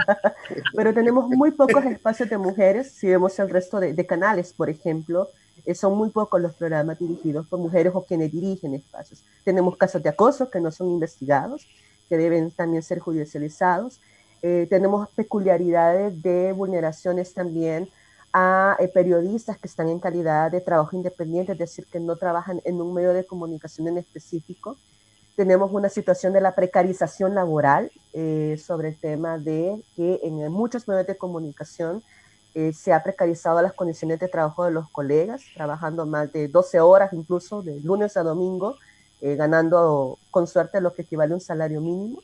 Pero tenemos muy pocos espacios de mujeres. Si vemos el resto de canales, por ejemplo, son muy pocos los programas dirigidos por mujeres o quienes dirigen espacios. Tenemos casos de acoso que no son investigados, que deben también ser judicializados. Tenemos peculiaridades de vulneraciones también a periodistas que están en calidad de trabajo independiente, es decir, que no trabajan en un medio de comunicación en específico. Tenemos una situación de la precarización laboral sobre el tema de que en muchos medios de comunicación se ha precarizado las condiciones de trabajo de los colegas, trabajando más de 12 horas incluso, de lunes a domingo, ganando con suerte lo que equivale a un salario mínimo.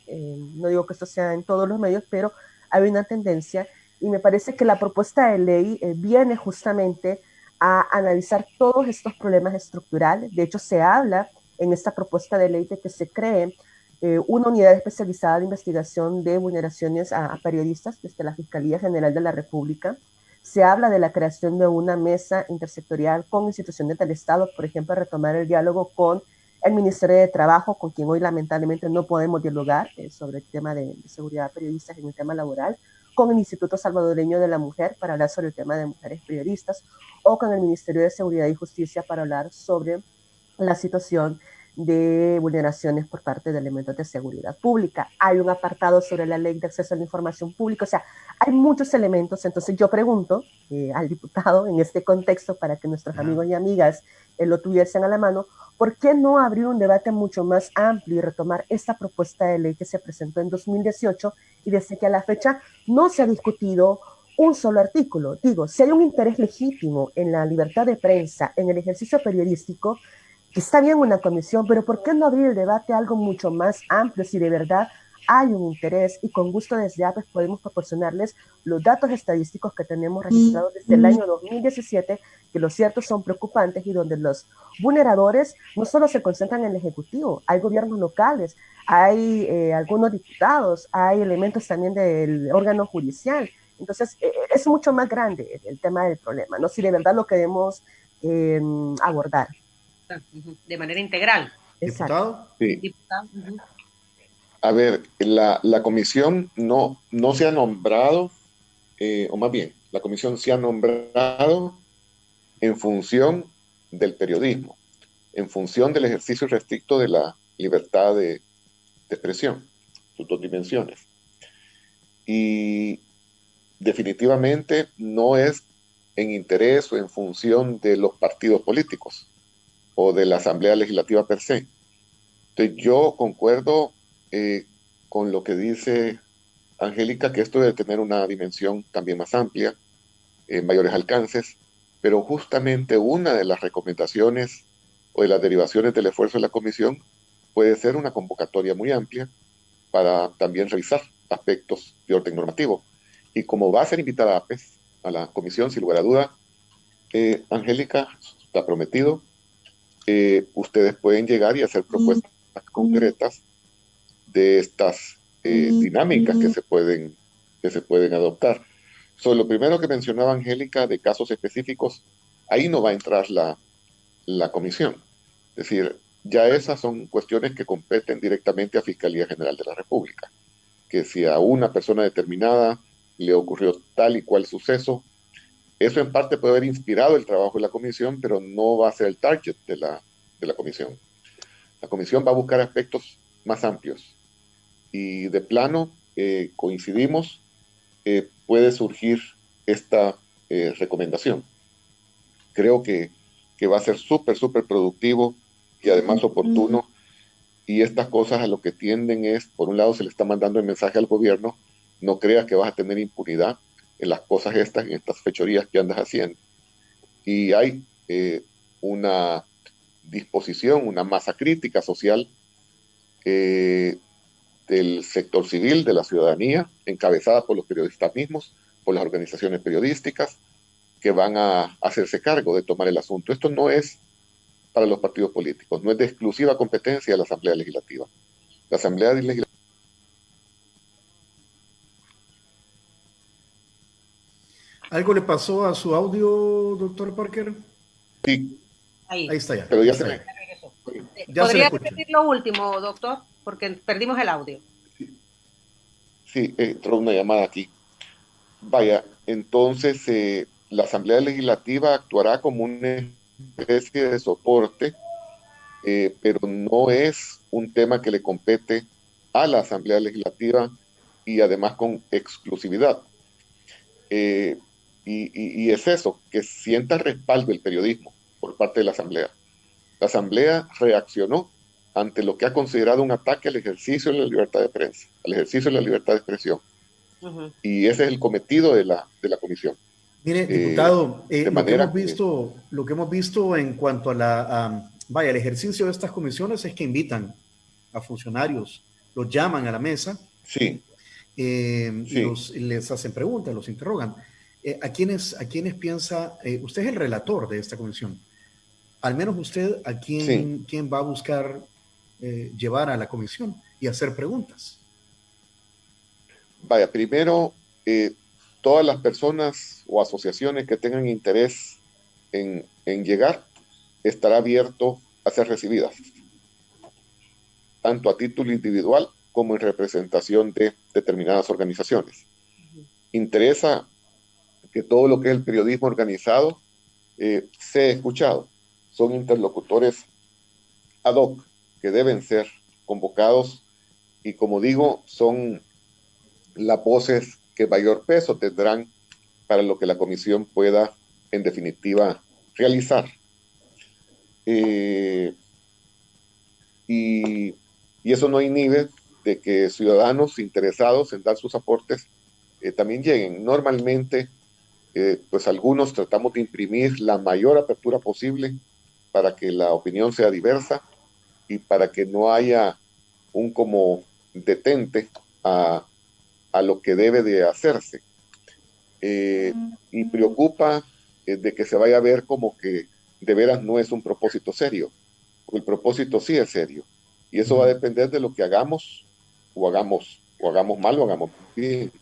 No digo que esto sea en todos los medios, pero hay una tendencia y me parece que la propuesta de ley viene justamente a analizar todos estos problemas estructurales. De hecho, se habla en esta propuesta de ley de que se cree una unidad especializada de investigación de vulneraciones a periodistas desde la Fiscalía General de la República. Se habla de la creación de una mesa intersectorial con instituciones del Estado, por ejemplo, retomar el diálogo con el Ministerio de Trabajo, con quien hoy lamentablemente no podemos dialogar sobre el tema de seguridad de periodistas en el tema laboral, con el Instituto Salvadoreño de la Mujer para hablar sobre el tema de mujeres periodistas, o con el Ministerio de Seguridad y Justicia para hablar sobre la situación de vulneraciones por parte de elementos de seguridad pública. Hay un apartado sobre la ley de acceso a la información pública, o sea, hay muchos elementos. Entonces yo pregunto al diputado en este contexto, para que nuestros amigos y amigas lo tuviesen a la mano, ¿por qué no abrir un debate mucho más amplio y retomar esta propuesta de ley que se presentó en 2018 y desde que a la fecha no se ha discutido un solo artículo? Digo, si hay un interés legítimo en la libertad de prensa, en el ejercicio periodístico, que está bien una comisión, pero ¿por qué no abrir el debate a algo mucho más amplio si de verdad hay un interés? Y con gusto desde APES podemos proporcionarles los datos estadísticos que tenemos registrados desde el año 2017, que los ciertos son preocupantes y donde los vulneradores no solo se concentran en el Ejecutivo, hay gobiernos locales, hay algunos diputados, hay elementos también del órgano judicial. Entonces, es mucho más grande el tema del problema, ¿no? Si de verdad lo queremos abordar.
De manera integral.
¿Diputado?
Sí.
Diputado.
A ver, la comisión no se ha nombrado, o más bien, la comisión se ha nombrado en función del periodismo, en función del ejercicio restricto de la libertad de expresión, sus dos dimensiones. Y definitivamente no es en interés o en función de los partidos políticos o de la Asamblea Legislativa per se. Entonces yo concuerdo con lo que dice Angélica, que esto debe tener una dimensión también más amplia, mayores alcances, pero justamente una de las recomendaciones o de las derivaciones del esfuerzo de la comisión puede ser una convocatoria muy amplia para también revisar aspectos de orden normativo. Y como va a ser invitada a APES, a la comisión, sin lugar a duda, Angélica, está prometido, ustedes pueden llegar y hacer propuestas concretas de estas dinámicas que se pueden adoptar. Sobre lo primero que mencionaba Angélica de casos específicos, ahí no va a entrar la comisión. Es decir, ya esas son cuestiones que competen directamente a Fiscalía General de la República. Que si a una persona determinada le ocurrió tal y cual suceso, eso en parte puede haber inspirado el trabajo de la comisión, pero no va a ser el target de la comisión. La comisión va a buscar aspectos más amplios. Y de plano, coincidimos, puede surgir esta recomendación. Creo que va a ser súper productivo y además oportuno. Y estas cosas a lo que tienden es, por un lado, se le está mandando el mensaje al gobierno: no creas que vas a tener impunidad en las cosas estas, en estas fechorías que andas haciendo. Y hay una disposición, una masa crítica social del sector civil, de la ciudadanía, encabezada por los periodistas mismos, por las organizaciones periodísticas, que van a hacerse cargo de tomar el asunto. Esto no es para los partidos políticos, no es de exclusiva competencia de la Asamblea Legislativa. La Asamblea Legislativa...
¿Algo le pasó a su audio, doctor Parker?
Sí.
Ahí
Está ya.
Pero ya
está
se
ya.
Ya ¿podría repetir lo último, doctor? Porque perdimos el audio.
Sí, entró una llamada aquí. Vaya, entonces la Asamblea Legislativa actuará como una especie de soporte, pero no es un tema que le compete a la Asamblea Legislativa y además con exclusividad. Y es eso, que sienta respaldo el periodismo por parte de la Asamblea. La Asamblea reaccionó ante lo que ha considerado un ataque al ejercicio de la libertad de prensa, al ejercicio de la libertad de expresión. Y ese es el cometido de la comisión.
Mire, diputado,
lo
que hemos visto en cuanto a el ejercicio de estas comisiones es que invitan a funcionarios, los llaman a la mesa,
sí.
Les hacen preguntas, los interrogan. ¿A quiénes piensa, usted es el relator de esta comisión, al menos usted, a quién va a buscar llevar a la comisión y hacer preguntas?
Vaya, primero, todas las personas o asociaciones que tengan interés en llegar, estará abierto a ser recibidas, tanto a título individual como en representación de determinadas organizaciones. Interesa que todo lo que es el periodismo organizado sea escuchado. Son interlocutores ad hoc que deben ser convocados y, como digo, son las voces que mayor peso tendrán para lo que la comisión pueda, en definitiva, realizar. Y eso no inhibe de que ciudadanos interesados en dar sus aportes también lleguen. Normalmente, pues algunos tratamos de imprimir la mayor apertura posible para que la opinión sea diversa y para que no haya un como detente a lo que debe de hacerse. Y preocupa de que se vaya a ver como que de veras no es un propósito serio. El propósito sí es serio. Y eso va a depender de lo que hagamos o hagamos mal o hagamos bien.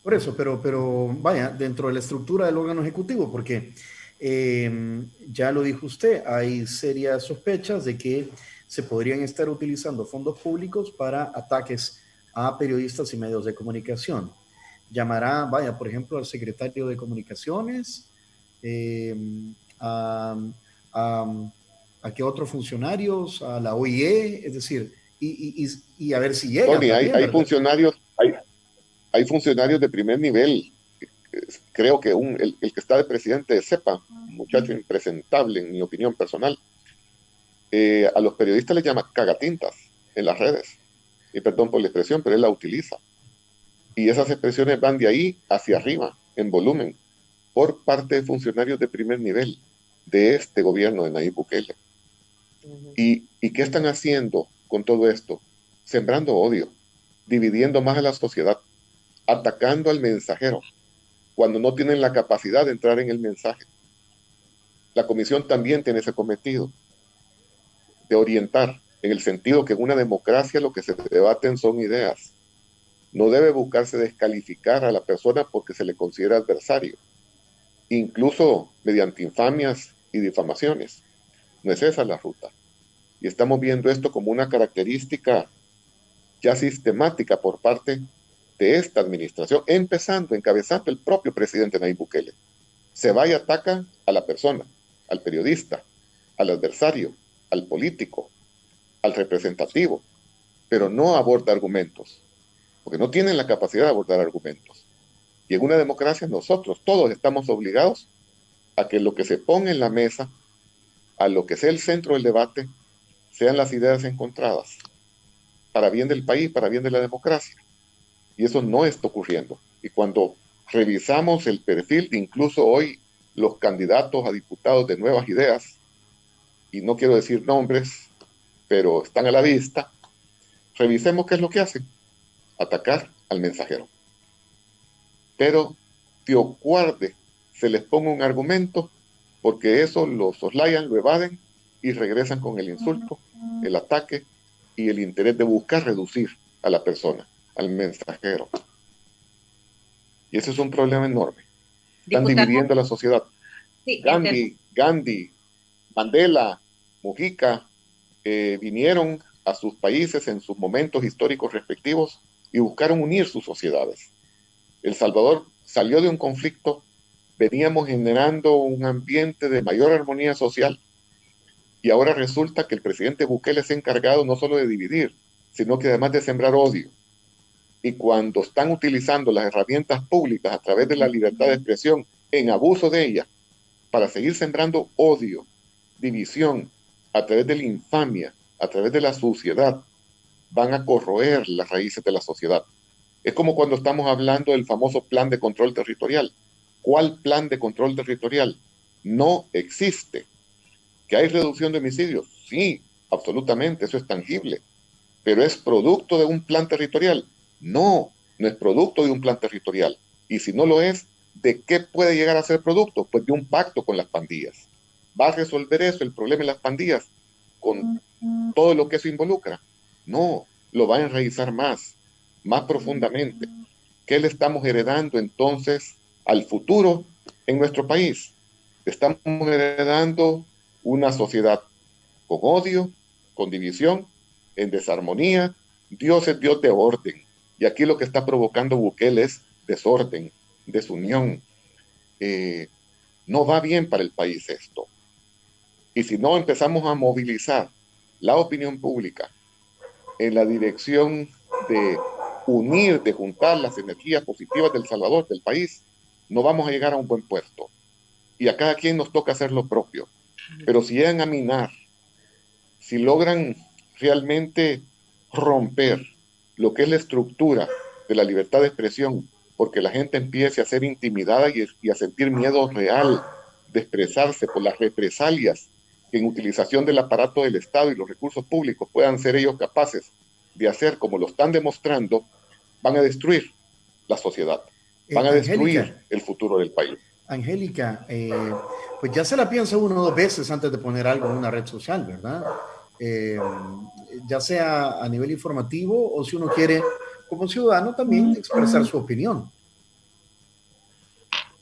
Por eso, pero vaya, dentro de la estructura del órgano ejecutivo, porque ya lo dijo usted, hay serias sospechas de que se podrían estar utilizando fondos públicos para ataques a periodistas y medios de comunicación. Llamará, vaya, por ejemplo, al secretario de Comunicaciones, a qué otros funcionarios, a la OIE, es decir, y a ver si llega.
Tony, también, hay funcionarios de primer nivel. Creo que el que está de presidente de CEPA, un muchacho impresentable en mi opinión personal, a los periodistas les llama cagatintas en las redes. Y perdón por la expresión, pero él la utiliza. Y esas expresiones van de ahí hacia arriba, en volumen, por parte de funcionarios de primer nivel de este gobierno de Nayib Bukele. ¿Y qué están haciendo con todo esto? Sembrando odio, dividiendo más a la sociedad, atacando al mensajero, cuando no tienen la capacidad de entrar en el mensaje. La comisión también tiene ese cometido de orientar, en el sentido que en una democracia lo que se debaten son ideas. No debe buscarse descalificar a la persona porque se le considera adversario, incluso mediante infamias y difamaciones. No es esa la ruta. Y estamos viendo esto como una característica ya sistemática por parte de esta administración, empezando, encabezando el propio presidente Nayib Bukele. Se va y ataca a la persona, al periodista, al adversario, al político, al representativo, pero no aborda argumentos, porque no tienen la capacidad de abordar argumentos. Y en una democracia nosotros todos estamos obligados a que lo que se ponga en la mesa, a lo que sea el centro del debate, sean las ideas encontradas, para bien del país, para bien de la democracia. Y eso no está ocurriendo. Y cuando revisamos el perfil de incluso hoy los candidatos a diputados de Nuevas Ideas, y no quiero decir nombres, pero están a la vista, revisemos qué es lo que hacen. Atacar al mensajero. Pero Tío Cuarde se les ponga un argumento porque eso lo soslayan, lo evaden y regresan con el insulto, el ataque y el interés de buscar reducir a la persona, al mensajero. Y ese es un problema enorme. Están dividiendo a la sociedad. Sí, Gandhi, Mandela, Mujica vinieron a sus países en sus momentos históricos respectivos y buscaron unir sus sociedades. El Salvador salió de un conflicto, veníamos generando un ambiente de mayor armonía social y ahora resulta que el presidente Bukele se ha encargado no solo de dividir, sino que además de sembrar odio. Y cuando están utilizando las herramientas públicas a través de la libertad de expresión en abuso de ellas para seguir sembrando odio, división, a través de la infamia, a través de la suciedad, van a corroer las raíces de la sociedad. Es como cuando estamos hablando del famoso plan de control territorial. ¿Cuál plan de control territorial? No existe. ¿Que hay reducción de homicidios? Sí, absolutamente, eso es tangible. ¿Pero es producto de un plan territorial? No, no es producto de un plan territorial. Y si no lo es, ¿de qué puede llegar a ser producto? Pues de un pacto con las pandillas. ¿Va a resolver eso, el problema de las pandillas, con todo lo que eso involucra? No, lo va a enraizar más profundamente. ¿Qué le estamos heredando entonces al futuro en nuestro país? Estamos heredando una sociedad con odio, con división, en desarmonía. Dios es Dios de orden. Y aquí lo que está provocando Bukele es desorden, desunión. No va bien para el país esto. Y si no empezamos a movilizar la opinión pública en la dirección de unir, de juntar las energías positivas del Salvador, del país, no vamos a llegar a un buen puesto. Y a cada quien nos toca hacer lo propio. Pero si llegan a minar, si logran realmente romper lo que es la estructura de la libertad de expresión, porque la gente empiece a ser intimidada y a sentir miedo real de expresarse por las represalias que en utilización del aparato del Estado y los recursos públicos puedan ser ellos capaces de hacer como lo están demostrando, van a destruir la sociedad, van a destruir el futuro del país.
Angélica, pues ya se la piensa uno 2 veces antes de poner algo en una red social, ¿verdad? Ya sea a nivel informativo o si uno quiere, como ciudadano, también expresar su opinión.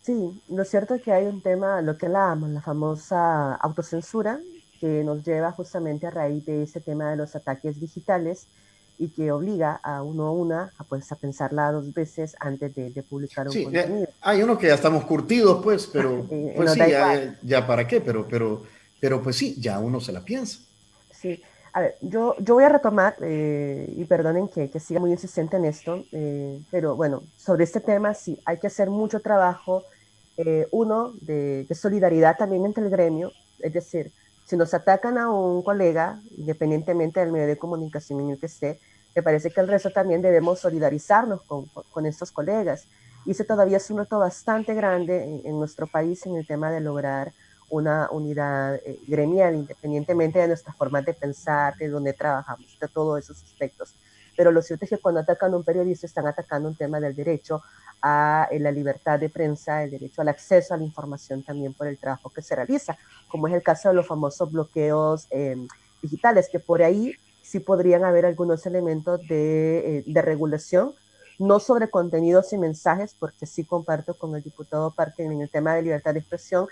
Sí, lo cierto es que hay un tema, lo que la famosa autocensura, que nos lleva justamente a raíz de ese tema de los ataques digitales y que obliga a uno a una pues, a pensarla 2 veces antes de publicar un contenido.
Hay uno que ya estamos curtidos, pues, pero pues sí, ya para qué, pero pues sí, ya uno se la piensa.
Sí, a ver, yo voy a retomar, y perdonen que siga muy insistente en esto, pero bueno, sobre este tema sí, hay que hacer mucho trabajo, uno, de solidaridad también entre el gremio, es decir, si nos atacan a un colega, independientemente del medio de comunicación en el que esté, me parece que el resto también debemos solidarizarnos con estos colegas. Y ese todavía es un reto bastante grande en nuestro país en el tema de lograr una unidad gremial, independientemente de nuestras formas de pensar, de dónde trabajamos, de todos esos aspectos. Pero lo cierto es que cuando atacan a un periodista están atacando un tema del derecho a la libertad de prensa, el derecho al acceso a la información también por el trabajo que se realiza, como es el caso de los famosos bloqueos digitales, que por ahí sí podrían haber algunos elementos de regulación, no sobre contenidos y mensajes, porque sí comparto con el diputado Parker en el tema de libertad de expresión.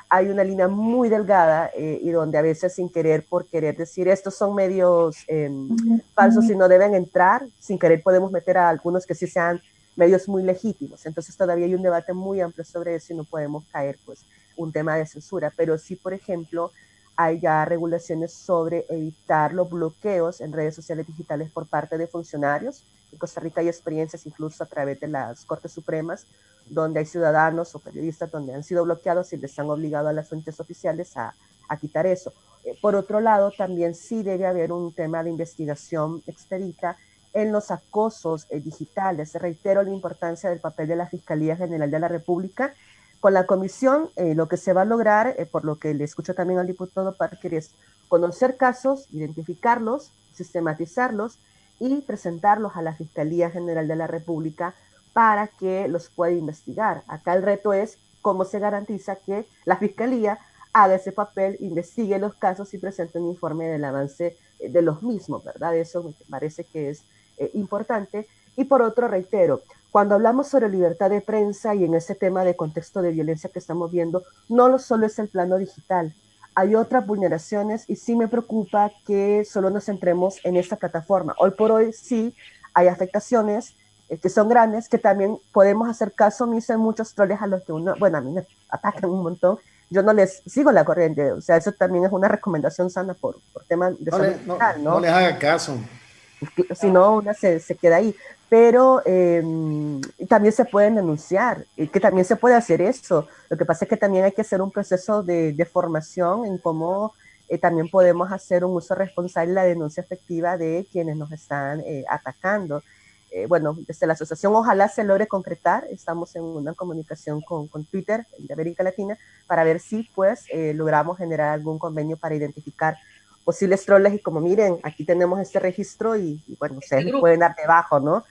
Hay una línea muy delgada y donde a veces sin querer, por querer decir estos son medios falsos y no deben entrar, sin querer podemos meter a algunos que sí sean medios muy legítimos. Entonces todavía hay un debate muy amplio sobre eso y no podemos caer pues un tema de censura, pero sí, por ejemplo, hay ya regulaciones sobre evitar los bloqueos en redes sociales digitales por parte de funcionarios. En Costa Rica hay experiencias incluso a través de las Cortes Supremas, donde hay ciudadanos o periodistas donde han sido bloqueados y les han obligado a las fuentes oficiales a quitar eso. Por otro lado, también sí debe haber un tema de investigación expedita en los acosos digitales. Reitero la importancia del papel de la Fiscalía General de la República. Con la comisión, lo que se va a lograr, por lo que le escucho también al diputado Parker, es conocer casos, identificarlos, sistematizarlos y presentarlos a la Fiscalía General de la República para que los pueda investigar. Acá el reto es cómo se garantiza que la Fiscalía haga ese papel, investigue los casos y presente un informe del avance de los mismos, ¿verdad? Eso me parece que es importante. Y por otro, reitero, cuando hablamos sobre libertad de prensa y en ese tema de contexto de violencia que estamos viendo, no solo es el plano digital, hay otras vulneraciones y sí me preocupa que solo nos centremos en esta plataforma. Hoy por hoy sí hay afectaciones que son grandes, que también podemos hacer caso omiso en muchos troles a los que uno, bueno, a mí me atacan un montón, yo no les sigo la corriente, o sea, eso también es una recomendación sana por tema de salud mental, ¿no?
No les haga caso.
Si no, una se queda ahí. Pero también se pueden denunciar, y que también se puede hacer eso. Lo que pasa es que también hay que hacer un proceso de formación en cómo también podemos hacer un uso responsable y la denuncia efectiva de quienes nos están atacando. Bueno, desde la asociación ojalá se logre concretar. Estamos en una comunicación con Twitter de América Latina para ver si pues logramos generar algún convenio para identificar posibles troles y como miren, aquí tenemos este registro y bueno, ustedes pueden dar debajo, ¿no?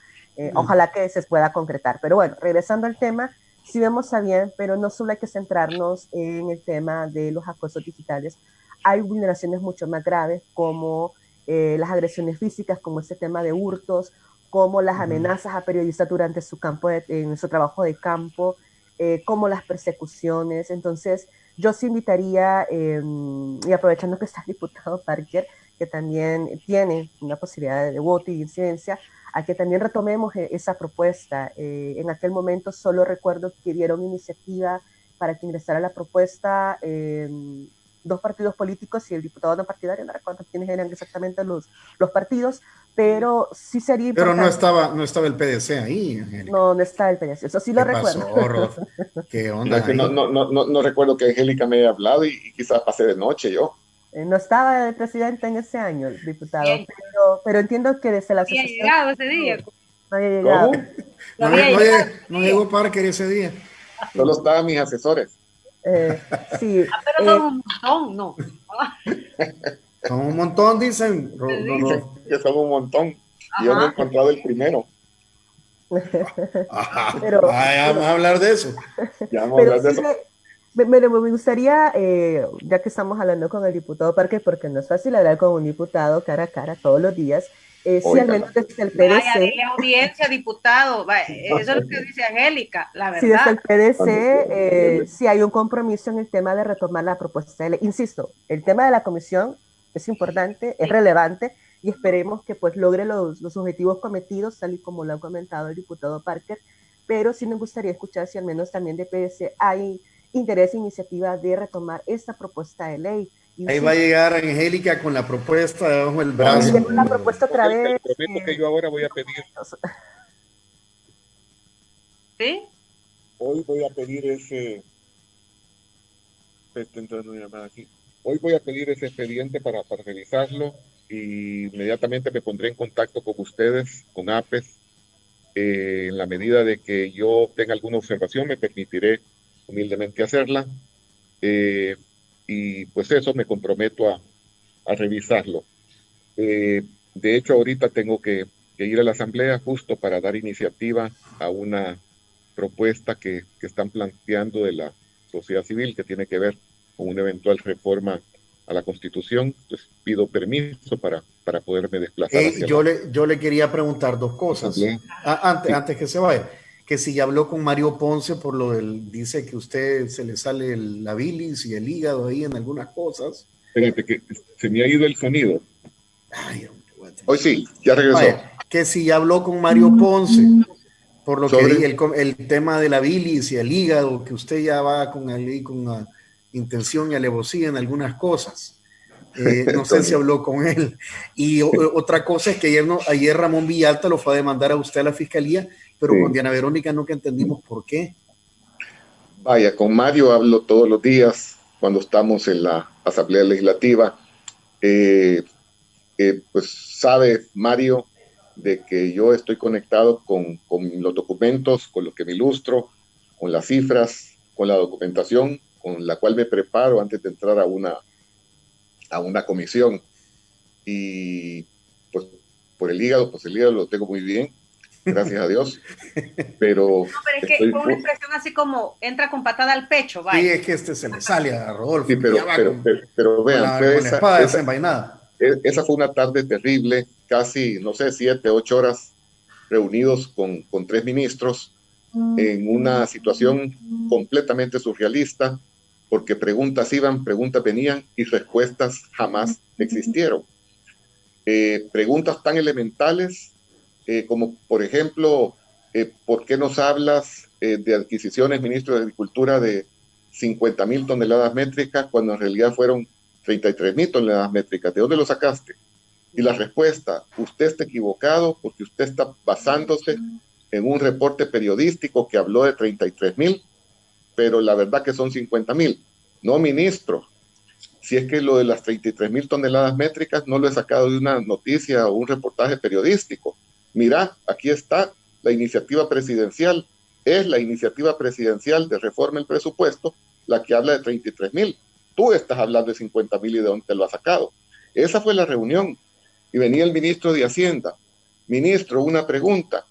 Ojalá que se pueda concretar. Pero bueno, regresando al tema, sí vemos a bien, pero no solo hay que centrarnos en el tema de los acosos digitales. Hay vulneraciones mucho más graves como las agresiones físicas, como este tema de hurtos, como las amenazas a periodistas durante su en su trabajo de campo, como las persecuciones. Entonces, yo sí invitaría, y aprovechando que está el diputado Parker, que también tiene una posibilidad de voto y de incidencia, a que también retomemos esa propuesta. En aquel momento solo recuerdo que dieron iniciativa para que ingresara la propuesta dos partidos políticos y el diputado no partidario, no recuerdo quiénes eran exactamente los partidos, pero sí sería importante.
Pero no estaba el PDC ahí, Angélica.
No está el PDC, eso sí lo recuerdo.
Pasó, Rolf? ¿Qué onda?
No recuerdo que Angélica me haya hablado y quizás pasé de noche yo.
No estaba el presidente en ese año, el diputado, pero entiendo que desde la asociación...
No había llegado ese día.
No había llegado.
No llegó Parker ese día.
Solo estaban mis asesores.
Sí.
Pero son un montón, ¿no?
Son un montón, dicen.
Dicen que son un montón. Y yo no he encontrado el primero.
Pero,
vamos a hablar de eso.
Ya vamos a hablar de eso.
Me gustaría, ya que estamos hablando con el diputado Parque, porque no es fácil hablar con un diputado cara a cara todos los días, si al menos desde el PDC...
Vaya, dile audiencia, diputado. Vaya, eso es lo que dice Angélica, la verdad.
Sí, desde el PDC sí hay un compromiso en el tema de retomar la propuesta de ley. Insisto, el tema de la comisión es importante, es relevante, y esperemos que pues logre los objetivos cometidos, tal y como lo ha comentado el diputado Parker, pero sí me gustaría escuchar si al menos también de PDC hay interés e iniciativa de retomar esta propuesta de ley.
Ahí va a llegar Angélica con la propuesta debajo del brazo.
Con la propuesta otra vez.
Prometo que yo ahora voy a pedir.
¿Sí?
Hoy voy a pedir ese. Está entrando una llamada aquí. Hoy voy a pedir ese expediente para revisarlo y inmediatamente me pondré en contacto con ustedes, con APES. En la medida de que yo tenga alguna observación, me permitiré humildemente hacerla. Y pues eso me comprometo a revisarlo. De hecho, ahorita tengo que ir a la asamblea justo para dar iniciativa a una propuesta que están planteando de la sociedad civil que tiene que ver con una eventual reforma a la Constitución, pues pido permiso para poderme desplazar hacia la
yo le quería preguntar dos cosas.
Asamblea.
Antes,
Sí.
antes que se vaya, que si ya habló con Mario Ponce por lo del, dice que usted se le sale la bilis y el hígado ahí en algunas cosas.
Espérate, que se me ha ido el sonido.
Ay, hombre, what the-
Hoy sí, ya regresó.
Vaya, que si ya habló con Mario Ponce por lo
Sobre-
que el tema de la bilis y el hígado, que usted ya va con intención y alevosía en algunas cosas. No sé si habló con él. Y otra cosa es que ayer Ramón Villalta lo fue a demandar a usted a la fiscalía, pero
Sí.
con Diana Verónica nunca entendimos por qué.
Vaya, con Mario hablo todos los días cuando estamos en la Asamblea Legislativa. Pues sabe Mario de que yo estoy conectado con los documentos, con los que me ilustro, con las cifras, con la documentación con la cual me preparo antes de entrar a una comisión. Y pues por el hígado lo tengo muy bien, gracias a Dios. Pero
No, pero es que con una expresión así como entra con patada al pecho, vaya.
Sí, es que se le sale a Rodolfo.
Sí, pero vean,
con la espada desenvainada.
Esa fue una tarde terrible, casi, no sé, 7, 8 horas reunidos con 3 ministros en una situación completamente surrealista, porque preguntas iban, preguntas venían y respuestas jamás existieron. Preguntas tan elementales como, por ejemplo, ¿por qué nos hablas de adquisiciones, ministro de Agricultura, de 50,000 toneladas métricas cuando en realidad fueron 33,000 toneladas métricas? ¿De dónde lo sacaste? Y la respuesta, usted está equivocado porque usted está basándose en un reporte periodístico que habló de 33,000, pero la verdad que son 50,000. No, ministro, si es que lo de las 33,000 toneladas métricas no lo he sacado de una noticia o un reportaje periodístico. Mira, aquí está la iniciativa presidencial. Es la iniciativa presidencial de reforma del presupuesto la que habla de 33,000. Tú estás hablando de 50,000 y de dónde te lo has sacado. Esa fue la reunión. Y venía el ministro de Hacienda. Ministro, una pregunta.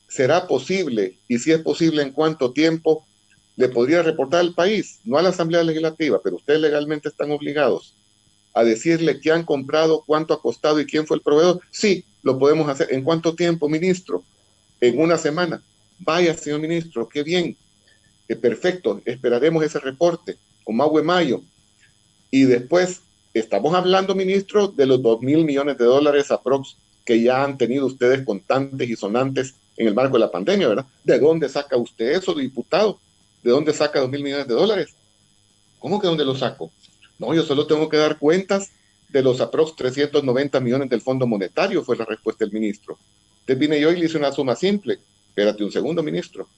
¿Será posible? Y si es posible, ¿en cuánto tiempo le podría reportar al país? No a la Asamblea Legislativa, pero ustedes legalmente están obligados a decirle qué han comprado, cuánto ha costado y quién fue el proveedor. Sí, lo podemos hacer. ¿En cuánto tiempo, ministro? En una semana. Vaya, señor ministro, qué bien. Perfecto, esperaremos ese reporte con Maue Mayo. Y después, estamos hablando, ministro, de los 2,000 millones de dólares aprox que ya han tenido ustedes contantes y sonantes en el marco de la pandemia, ¿verdad? ¿De dónde saca usted eso, diputado? ¿De dónde saca 2,000 millones de dólares? ¿Cómo que dónde lo saco? No, yo solo tengo que dar cuentas de los aprox 390 millones del Fondo Monetario, fue la respuesta del ministro. Entonces vine yo y le hice una suma simple. Espérate un segundo, ministro.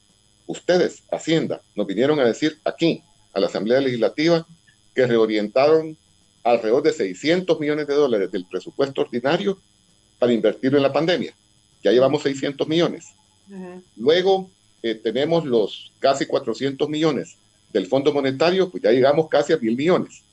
Ustedes, Hacienda, nos vinieron a decir aquí, a la Asamblea Legislativa, que reorientaron alrededor de 600 millones de dólares del presupuesto ordinario para invertirlo en la pandemia. Ya llevamos 600 millones. Luego tenemos los casi 400 millones del Fondo Monetario, pues ya llegamos casi a 1,000 millones.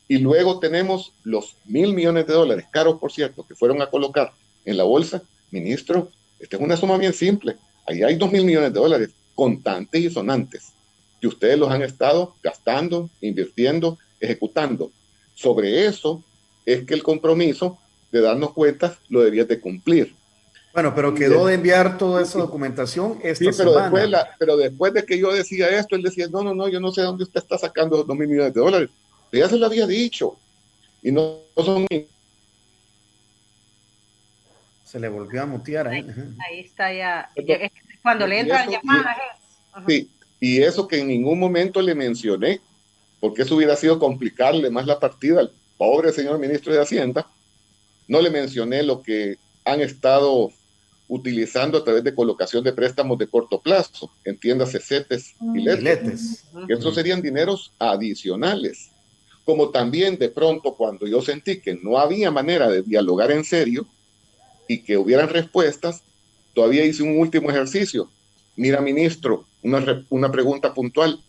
Y luego tenemos los 1,000 millones de dólares, caros por cierto, que fueron a colocar en la bolsa. Ministro, esta es una suma bien simple. Ahí hay 2,000 millones de dólares, contantes y sonantes, que ustedes los han estado gastando, invirtiendo, ejecutando. Sobre eso es que el compromiso de darnos cuentas lo debías de cumplir.
Bueno, pero quedó de enviar toda esa documentación esta
semana. Pero después de que yo decía esto, él decía, no, yo no sé dónde usted está sacando los 2,000 millones de dólares. Pero ya se lo había dicho. Y no son...
Se le volvió a mutear ahí.
Ahí está ya. Cuando le entran llamadas.
Sí, y eso que en ningún momento le mencioné, porque eso hubiera sido complicarle más la partida al pobre señor ministro de Hacienda. No le mencioné lo que han estado utilizando a través de colocación de préstamos de corto plazo, entiéndase CETES y LETES. Esos serían dineros adicionales. Como también de pronto cuando yo sentí que no había manera de dialogar en serio y que hubieran respuestas, todavía hice un último ejercicio. Mira, ministro, una pregunta puntual.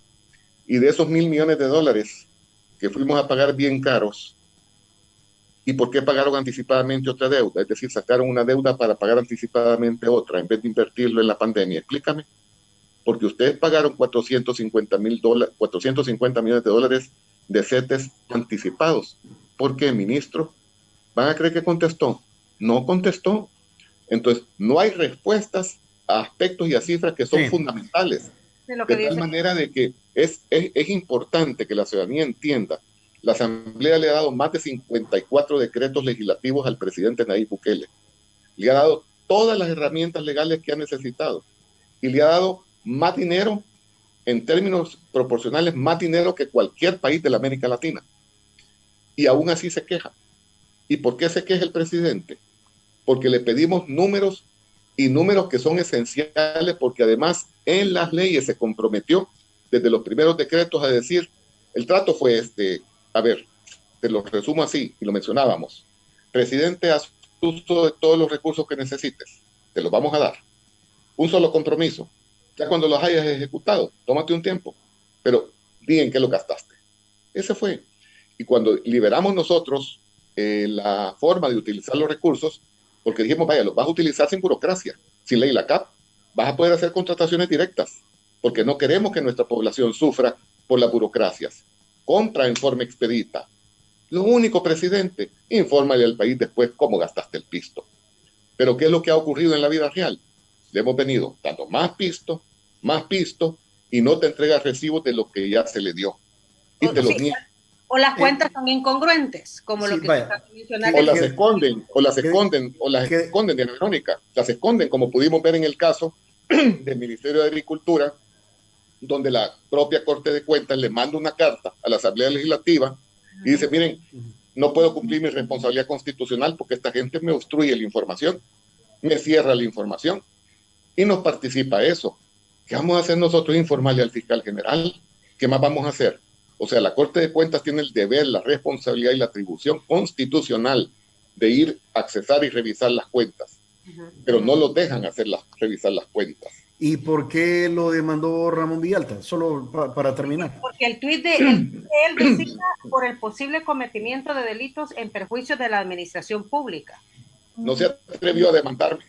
Y de esos 1,000 millones de dólares que fuimos a pagar bien caros, ¿y por qué pagaron anticipadamente otra deuda? Es decir, sacaron una deuda para pagar anticipadamente otra en vez de invertirlo en la pandemia. Explícame. Porque ustedes pagaron 450 millones de dólares de CETES anticipados. ¿Por qué, ministro? ¿Van a creer que contestó? No contestó. Entonces, no hay respuestas a aspectos y a cifras que son fundamentales. De tal manera de que es importante que la ciudadanía entienda. La Asamblea le ha dado más de 54 decretos legislativos al presidente Nayib Bukele. Le ha dado todas las herramientas legales que ha necesitado. Y le ha dado más dinero, en términos proporcionales, más dinero que cualquier país de la América Latina. Y aún así se queja. ¿Y por qué se queja el presidente? Porque le pedimos números, y números que son esenciales, porque además en las leyes se comprometió desde los primeros decretos a decir, el trato fue a ver, te lo resumo así, y lo mencionábamos. Presidente, haz uso de todos los recursos que necesites, te los vamos a dar. Un solo compromiso. Ya cuando los hayas ejecutado, tómate un tiempo, pero di en qué lo gastaste. Ese fue. Y cuando liberamos nosotros la forma de utilizar los recursos, porque dijimos, vaya, los vas a utilizar sin burocracia, sin ley la CAP, vas a poder hacer contrataciones directas, porque no queremos que nuestra población sufra por las burocracias. Compra en forma expedita. Lo único, presidente, infórmale al país después cómo gastaste el pisto. Pero ¿qué es lo que ha ocurrido en la vida real? Le hemos venido dando más pisto, y no te entrega recibos de lo que ya se le dio. Y te los niega.
O las cuentas son incongruentes, como lo que se está mencionando.
O las esconden, Diana Verónica. Las esconden, como pudimos ver en el caso del Ministerio de Agricultura, donde la propia Corte de Cuentas le manda una carta a la Asamblea Legislativa y dice, miren, no puedo cumplir mi responsabilidad constitucional porque esta gente me obstruye la información, me cierra la información y nos participa eso. ¿Qué vamos a hacer nosotros? Informarle al fiscal general. ¿Qué más vamos a hacer? O sea, la Corte de Cuentas tiene el deber, la responsabilidad y la atribución constitucional de ir a accesar y revisar las cuentas, pero no los dejan revisar las cuentas.
¿Y por qué lo demandó Ramón Villalta? Solo para terminar.
Porque el tuit de él decía por el posible cometimiento de delitos en perjuicio de la administración pública.
No se atrevió a demandarme.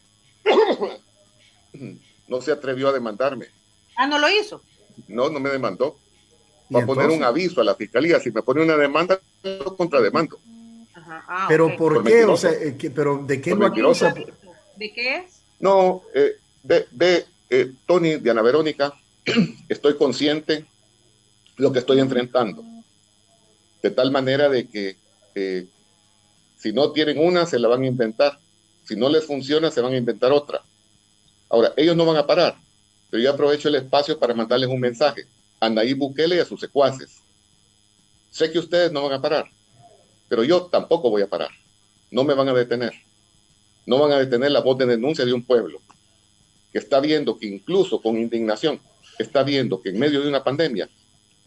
No se atrevió a demandarme.
Ah, ¿no lo hizo?
No me demandó. Va a poner un aviso a la fiscalía. Si me pone una demanda, lo contrademando.
Pero
okay.
¿por qué? O sea, ¿pero de qué lo acusa?
¿De qué es?
No, Tony, Diana Verónica, estoy consciente de lo que estoy enfrentando. De tal manera de que si no tienen una, se la van a inventar. Si no les funciona, se van a inventar otra. Ahora, ellos no van a parar, pero yo aprovecho el espacio para mandarles un mensaje a Nayib Bukele y a sus secuaces. Sé que ustedes no van a parar, pero yo tampoco voy a parar. No me van a detener. No van a detener la voz de denuncia de un pueblo que está viendo que incluso con indignación, está viendo que en medio de una pandemia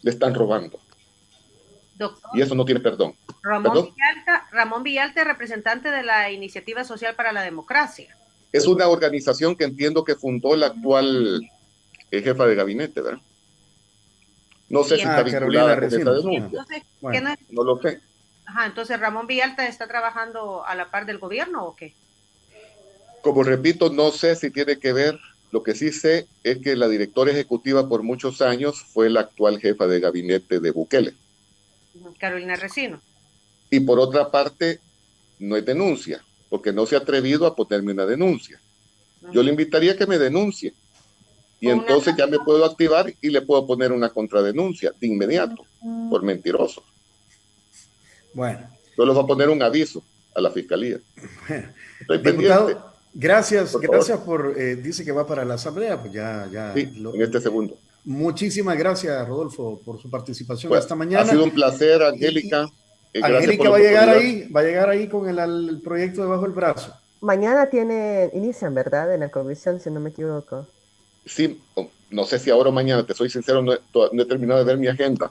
le están robando.
Doctor,
y eso no tiene perdón.
Ramón Villalta, representante de la Iniciativa Social para la Democracia.
Es una organización que entiendo que fundó la actual jefa de gabinete, ¿verdad? No sé si está vinculada con esta denuncia.
Entonces,
bueno, no lo sé.
Entonces, ¿Ramón Villalta está trabajando a la par del gobierno o qué?
Como repito, no sé si tiene que ver. Lo que sí sé es que la directora ejecutiva por muchos años fue la actual jefa de gabinete de Bukele.
Carolina Recino.
Y por otra parte, no es denuncia, porque no se ha atrevido a ponerme una denuncia. Yo le invitaría a que me denuncie. Y entonces ya me puedo activar y le puedo poner una contradenuncia de inmediato, por mentiroso.
Bueno.
Yo les voy a poner un aviso a la fiscalía. Estoy
Diputado,
pendiente.
Gracias por dice que va para la asamblea, pues ya
sí, en este segundo.
Muchísimas gracias, Rodolfo, por su participación esta mañana.
Ha sido un placer, Angélica.
Angélica va a llegar ahí con el proyecto debajo del brazo.
Mañana inician, ¿verdad? En la comisión, si no me equivoco.
Sí, no sé si ahora o mañana, te soy sincero, no he terminado de ver mi agenda.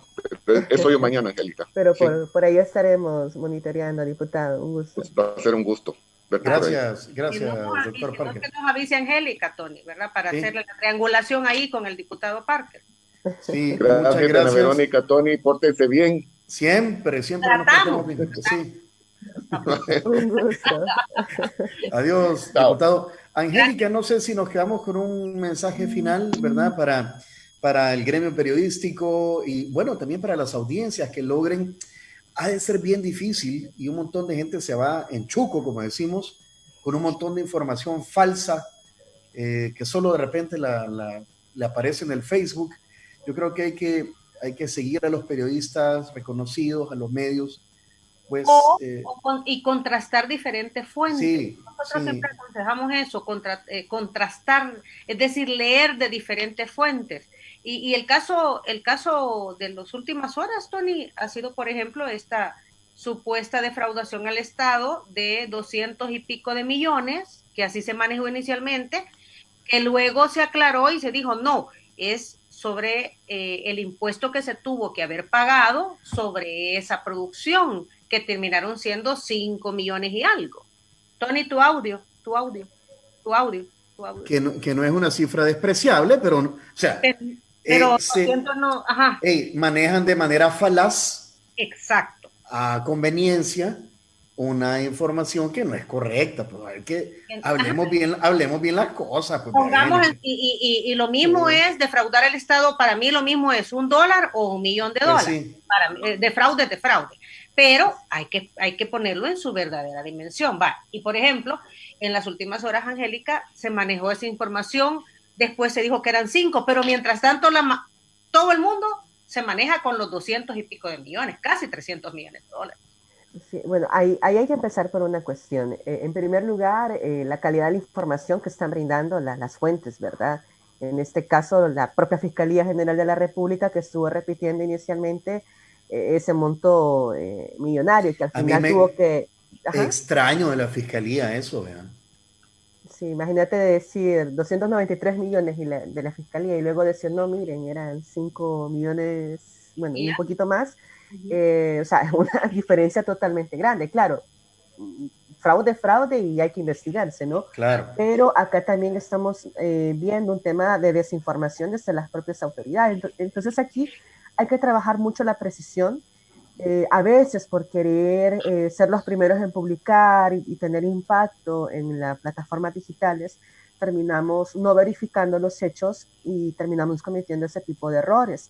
Es hoy o mañana, Angélica.
Pero
sí.
por ahí estaremos monitoreando, diputado. Un gusto.
Pues va a ser un gusto.
Gracias,
doctor Parker. Que nos avise Angélica, Tony, ¿verdad? Para hacerle la triangulación ahí con el diputado Parker.
Sí,
gracias, Ana Verónica, Tony, pórtense bien.
Siempre nos portamos bien. Sí.
Un gusto.
Adiós, diputado. Angélica, no sé si nos quedamos con un mensaje final, ¿verdad? para el gremio periodístico y bueno, también para las audiencias que logren, ha de ser bien difícil y un montón de gente se va en chuco, como decimos, con un montón de información falsa que solo de repente le aparece en el Facebook. Yo creo que hay que seguir a los periodistas reconocidos, a los medios, pues
y contrastar diferentes fuentes.
sí,
Nosotros
sí.
siempre aconsejamos eso, contrastar, es decir, leer de diferentes fuentes. Y el caso de las últimas horas, Tony, ha sido, por ejemplo, esta supuesta defraudación al Estado de 200 y pico de millones, que así se manejó inicialmente, que luego se aclaró y se dijo, no, es sobre el impuesto que se tuvo que haber pagado sobre esa producción, que terminaron siendo 5 millones y algo. Tony, tu audio.
Que no es una cifra despreciable, pero, o sea,
Pero no, ajá.
Manejan de manera falaz,
exacto,
a conveniencia, una información que no es correcta. Pues hay que hablemos bien las cosas. Pues,
pongamos y lo mismo es defraudar el Estado. Para mí lo mismo es $1 o $1 millón. Pues sí. Para mí, de fraude. Pero hay que ponerlo en su verdadera dimensión. Va. Y por ejemplo, en las últimas horas, Angélica, se manejó esa información, después se dijo que eran 5, pero mientras tanto todo el mundo se maneja con los 200 y pico de millones, casi $300 millones.
Sí, bueno, ahí hay que empezar por una cuestión. En primer lugar, la calidad de la información que están brindando las fuentes, ¿verdad? En este caso, la propia Fiscalía General de la República, que estuvo repitiendo inicialmente ese monto millonario, que al final tuvo que...
Ajá. Extraño de la Fiscalía eso, ¿verdad?
Sí, imagínate decir 293 millones de la Fiscalía y luego decir, no, miren, eran 5 millones, bueno, y un poquito más. O sea, es una diferencia totalmente grande. Claro, fraude y hay que investigarse, ¿no?
Claro.
Pero acá también estamos viendo un tema de desinformación desde las propias autoridades. Entonces aquí hay que trabajar mucho la precisión. A veces por querer ser los primeros en publicar y tener impacto en las plataformas digitales, terminamos no verificando los hechos y terminamos cometiendo ese tipo de errores.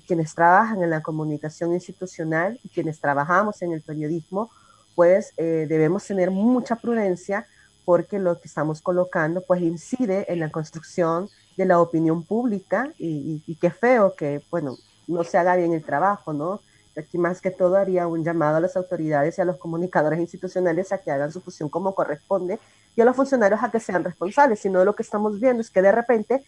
Quienes trabajan en la comunicación institucional y quienes trabajamos en el periodismo, pues debemos tener mucha prudencia porque lo que estamos colocando pues incide en la construcción de la opinión pública y qué feo que, bueno, no se haga bien el trabajo, ¿no? Aquí más que todo haría un llamado a las autoridades y a los comunicadores institucionales a que hagan su función como corresponde y a los funcionarios a que sean responsables, sino lo que estamos viendo es que de repente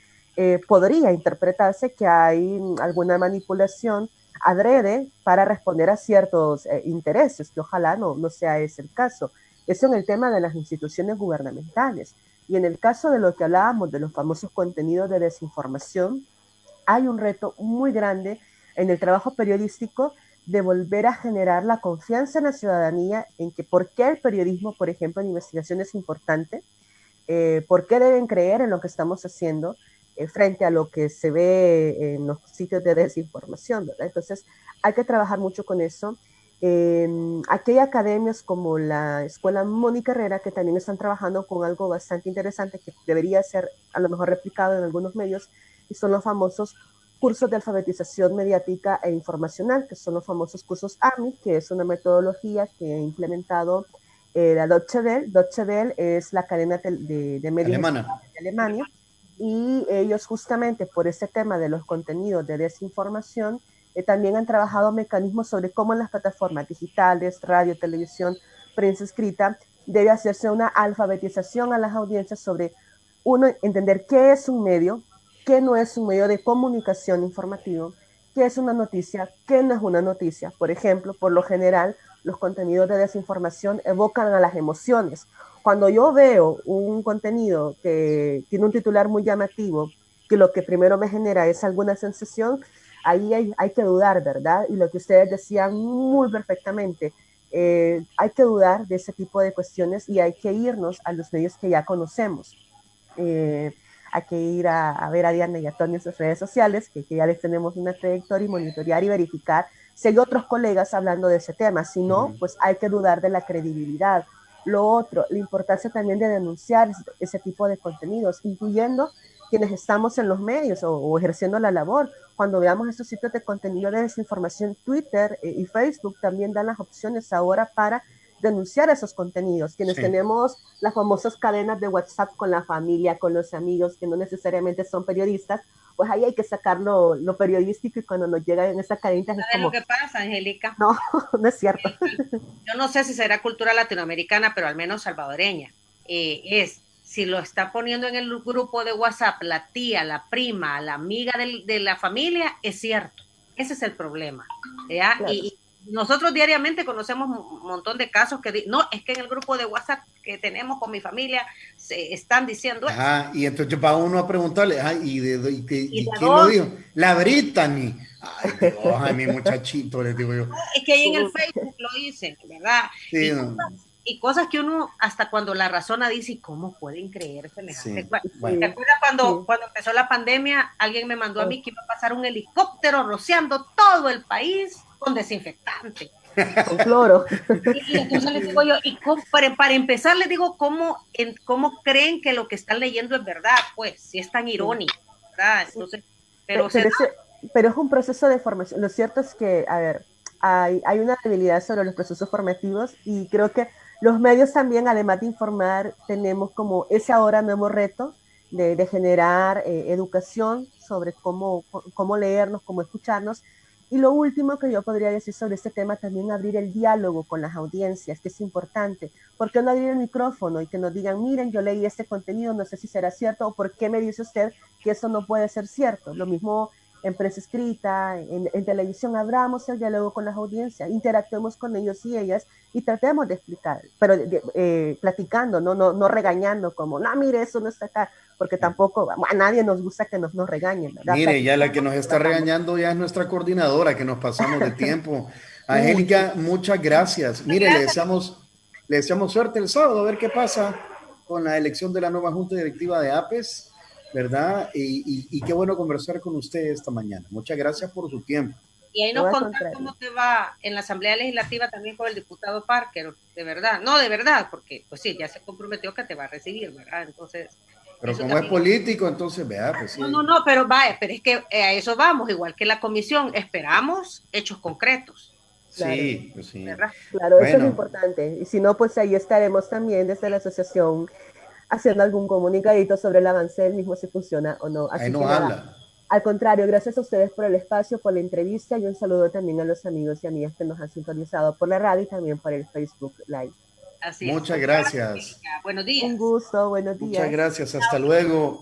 podría interpretarse que hay alguna manipulación adrede para responder a ciertos intereses, que ojalá no sea ese el caso. Eso en el tema de las instituciones gubernamentales. Y en el caso de lo que hablábamos de los famosos contenidos de desinformación, hay un reto muy grande en el trabajo periodístico de volver a generar la confianza en la ciudadanía en que por qué el periodismo, por ejemplo, en investigación es importante, por qué deben creer en lo que estamos haciendo frente a lo que se ve en los sitios de desinformación, ¿verdad? Entonces, hay que trabajar mucho con eso. Aquí hay academias como la Escuela Mónica Herrera que también están trabajando con algo bastante interesante que debería ser a lo mejor replicado en algunos medios y son los famosos cursos de alfabetización mediática e informacional, que son los famosos cursos AMI, que es una metodología que ha implementado la Deutsche Welle. Deutsche Welle es la cadena de medios de Alemania, y ellos justamente por ese tema de los contenidos de desinformación, también han trabajado mecanismos sobre cómo en las plataformas digitales, radio, televisión, prensa escrita, debe hacerse una alfabetización a las audiencias sobre, uno, entender qué es un medio, qué no es un medio de comunicación informativo, qué es una noticia, qué no es una noticia. Por ejemplo, por lo general, los contenidos de desinformación evocan a las emociones. Cuando yo veo un contenido que tiene un titular muy llamativo, que lo que primero me genera es alguna sensación, ahí hay que dudar, ¿verdad? Y lo que ustedes decían muy perfectamente, hay que dudar de ese tipo de cuestiones y hay que irnos a los medios que ya conocemos. Hay que ir a ver a Diana y a Tony en sus redes sociales, que ya les tenemos una trayectoria, y monitorear y verificar si hay otros colegas hablando de ese tema. Si no, pues hay que dudar de la credibilidad. Lo otro, la importancia también de denunciar ese tipo de contenidos, incluyendo quienes estamos en los medios o ejerciendo la labor, cuando veamos estos sitios de contenido de desinformación, Twitter y Facebook también dan las opciones ahora para denunciar esos contenidos. Quienes
Sí.
tenemos las famosas cadenas de WhatsApp con la familia, con los amigos, que no necesariamente son periodistas, pues ahí hay que sacar lo periodístico y cuando nos llega en esa cadena es
¿Sabes
como,
lo que pasa, Angélica?
no, no es cierto.
Yo no sé si será cultura latinoamericana, pero al menos salvadoreña. Si lo está poniendo en el grupo de WhatsApp la tía, la prima, la amiga de la familia, es cierto. Ese es el problema. ¿Ya?
Claro.
Y nosotros diariamente conocemos un montón de casos que no, es que en el grupo de WhatsApp que tenemos con mi familia se están diciendo eso.
Ajá, y entonces va uno a preguntarle,
¿Y de
quién lo
dónde?
dijo? La Brittany. Ay, Dios, ay, mi muchachito, les digo yo.
Es que ahí en el Facebook lo dicen, ¿verdad?
Sí,
Y cosas que uno, hasta cuando la razona dice, ¿y cómo pueden creer semejante?
sí,
¿Te
bueno.
acuerdas cuando empezó la pandemia? Alguien me mandó a mí que iba a pasar un helicóptero rociando todo el país con desinfectante.
Con cloro.
Y entonces les digo yo, para empezar les digo, ¿cómo creen que lo que están leyendo es verdad? Pues, si es tan irónico, ¿verdad? Entonces, pero
es un proceso de formación. Lo cierto es que, a ver, hay una debilidad sobre los procesos formativos y creo que los medios también, además de informar, tenemos como ese ahora nuevo reto de generar educación sobre cómo leernos, cómo escucharnos. Y lo último que yo podría decir sobre este tema, también abrir el diálogo con las audiencias, que es importante. ¿Por qué no abrir el micrófono y que nos digan, miren, yo leí este contenido, no sé si será cierto, o por qué me dice usted que eso no puede ser cierto? Lo mismo en prensa escrita, en televisión, abramos el diálogo con las audiencias, interactuemos con ellos y ellas y tratemos de explicar, pero platicando, no regañando, como, no, mire, eso no está acá, porque tampoco a nadie nos gusta que nos regañen, ¿verdad?
Mire, ya la que nos está regañando ya es nuestra coordinadora, que nos pasamos de tiempo. Angélica, muchas gracias. Mire, le deseamos suerte el sábado, a ver qué pasa con la elección de la nueva Junta Directiva de APES, ¿verdad? Y qué bueno conversar con usted esta mañana. Muchas gracias por su tiempo.
Y ahí nos contan cómo te va en la Asamblea Legislativa también con el diputado Parker, de verdad. No, de verdad, porque pues sí, ya se comprometió que te va a recibir, ¿verdad? Entonces...
Pero como también es político, entonces vea, pues sí.
No, pero vaya, pero es que a eso vamos, igual que la comisión, esperamos hechos concretos.
Claro.
Sí, pues sí.
¿Verdad? Claro, bueno. Eso es importante. Y si no, pues ahí estaremos también desde la asociación haciendo algún comunicadito sobre el avance del mismo, si funciona o no. Así
ahí nos
que nada,
habla.
Al contrario, gracias a ustedes por el espacio, por la entrevista y un saludo también a los amigos y amigas que nos han sintonizado por la radio y también por el Facebook Live.
Así
Muchas gracias.
Buenos días.
Un gusto, buenos días.
Muchas gracias, hasta luego.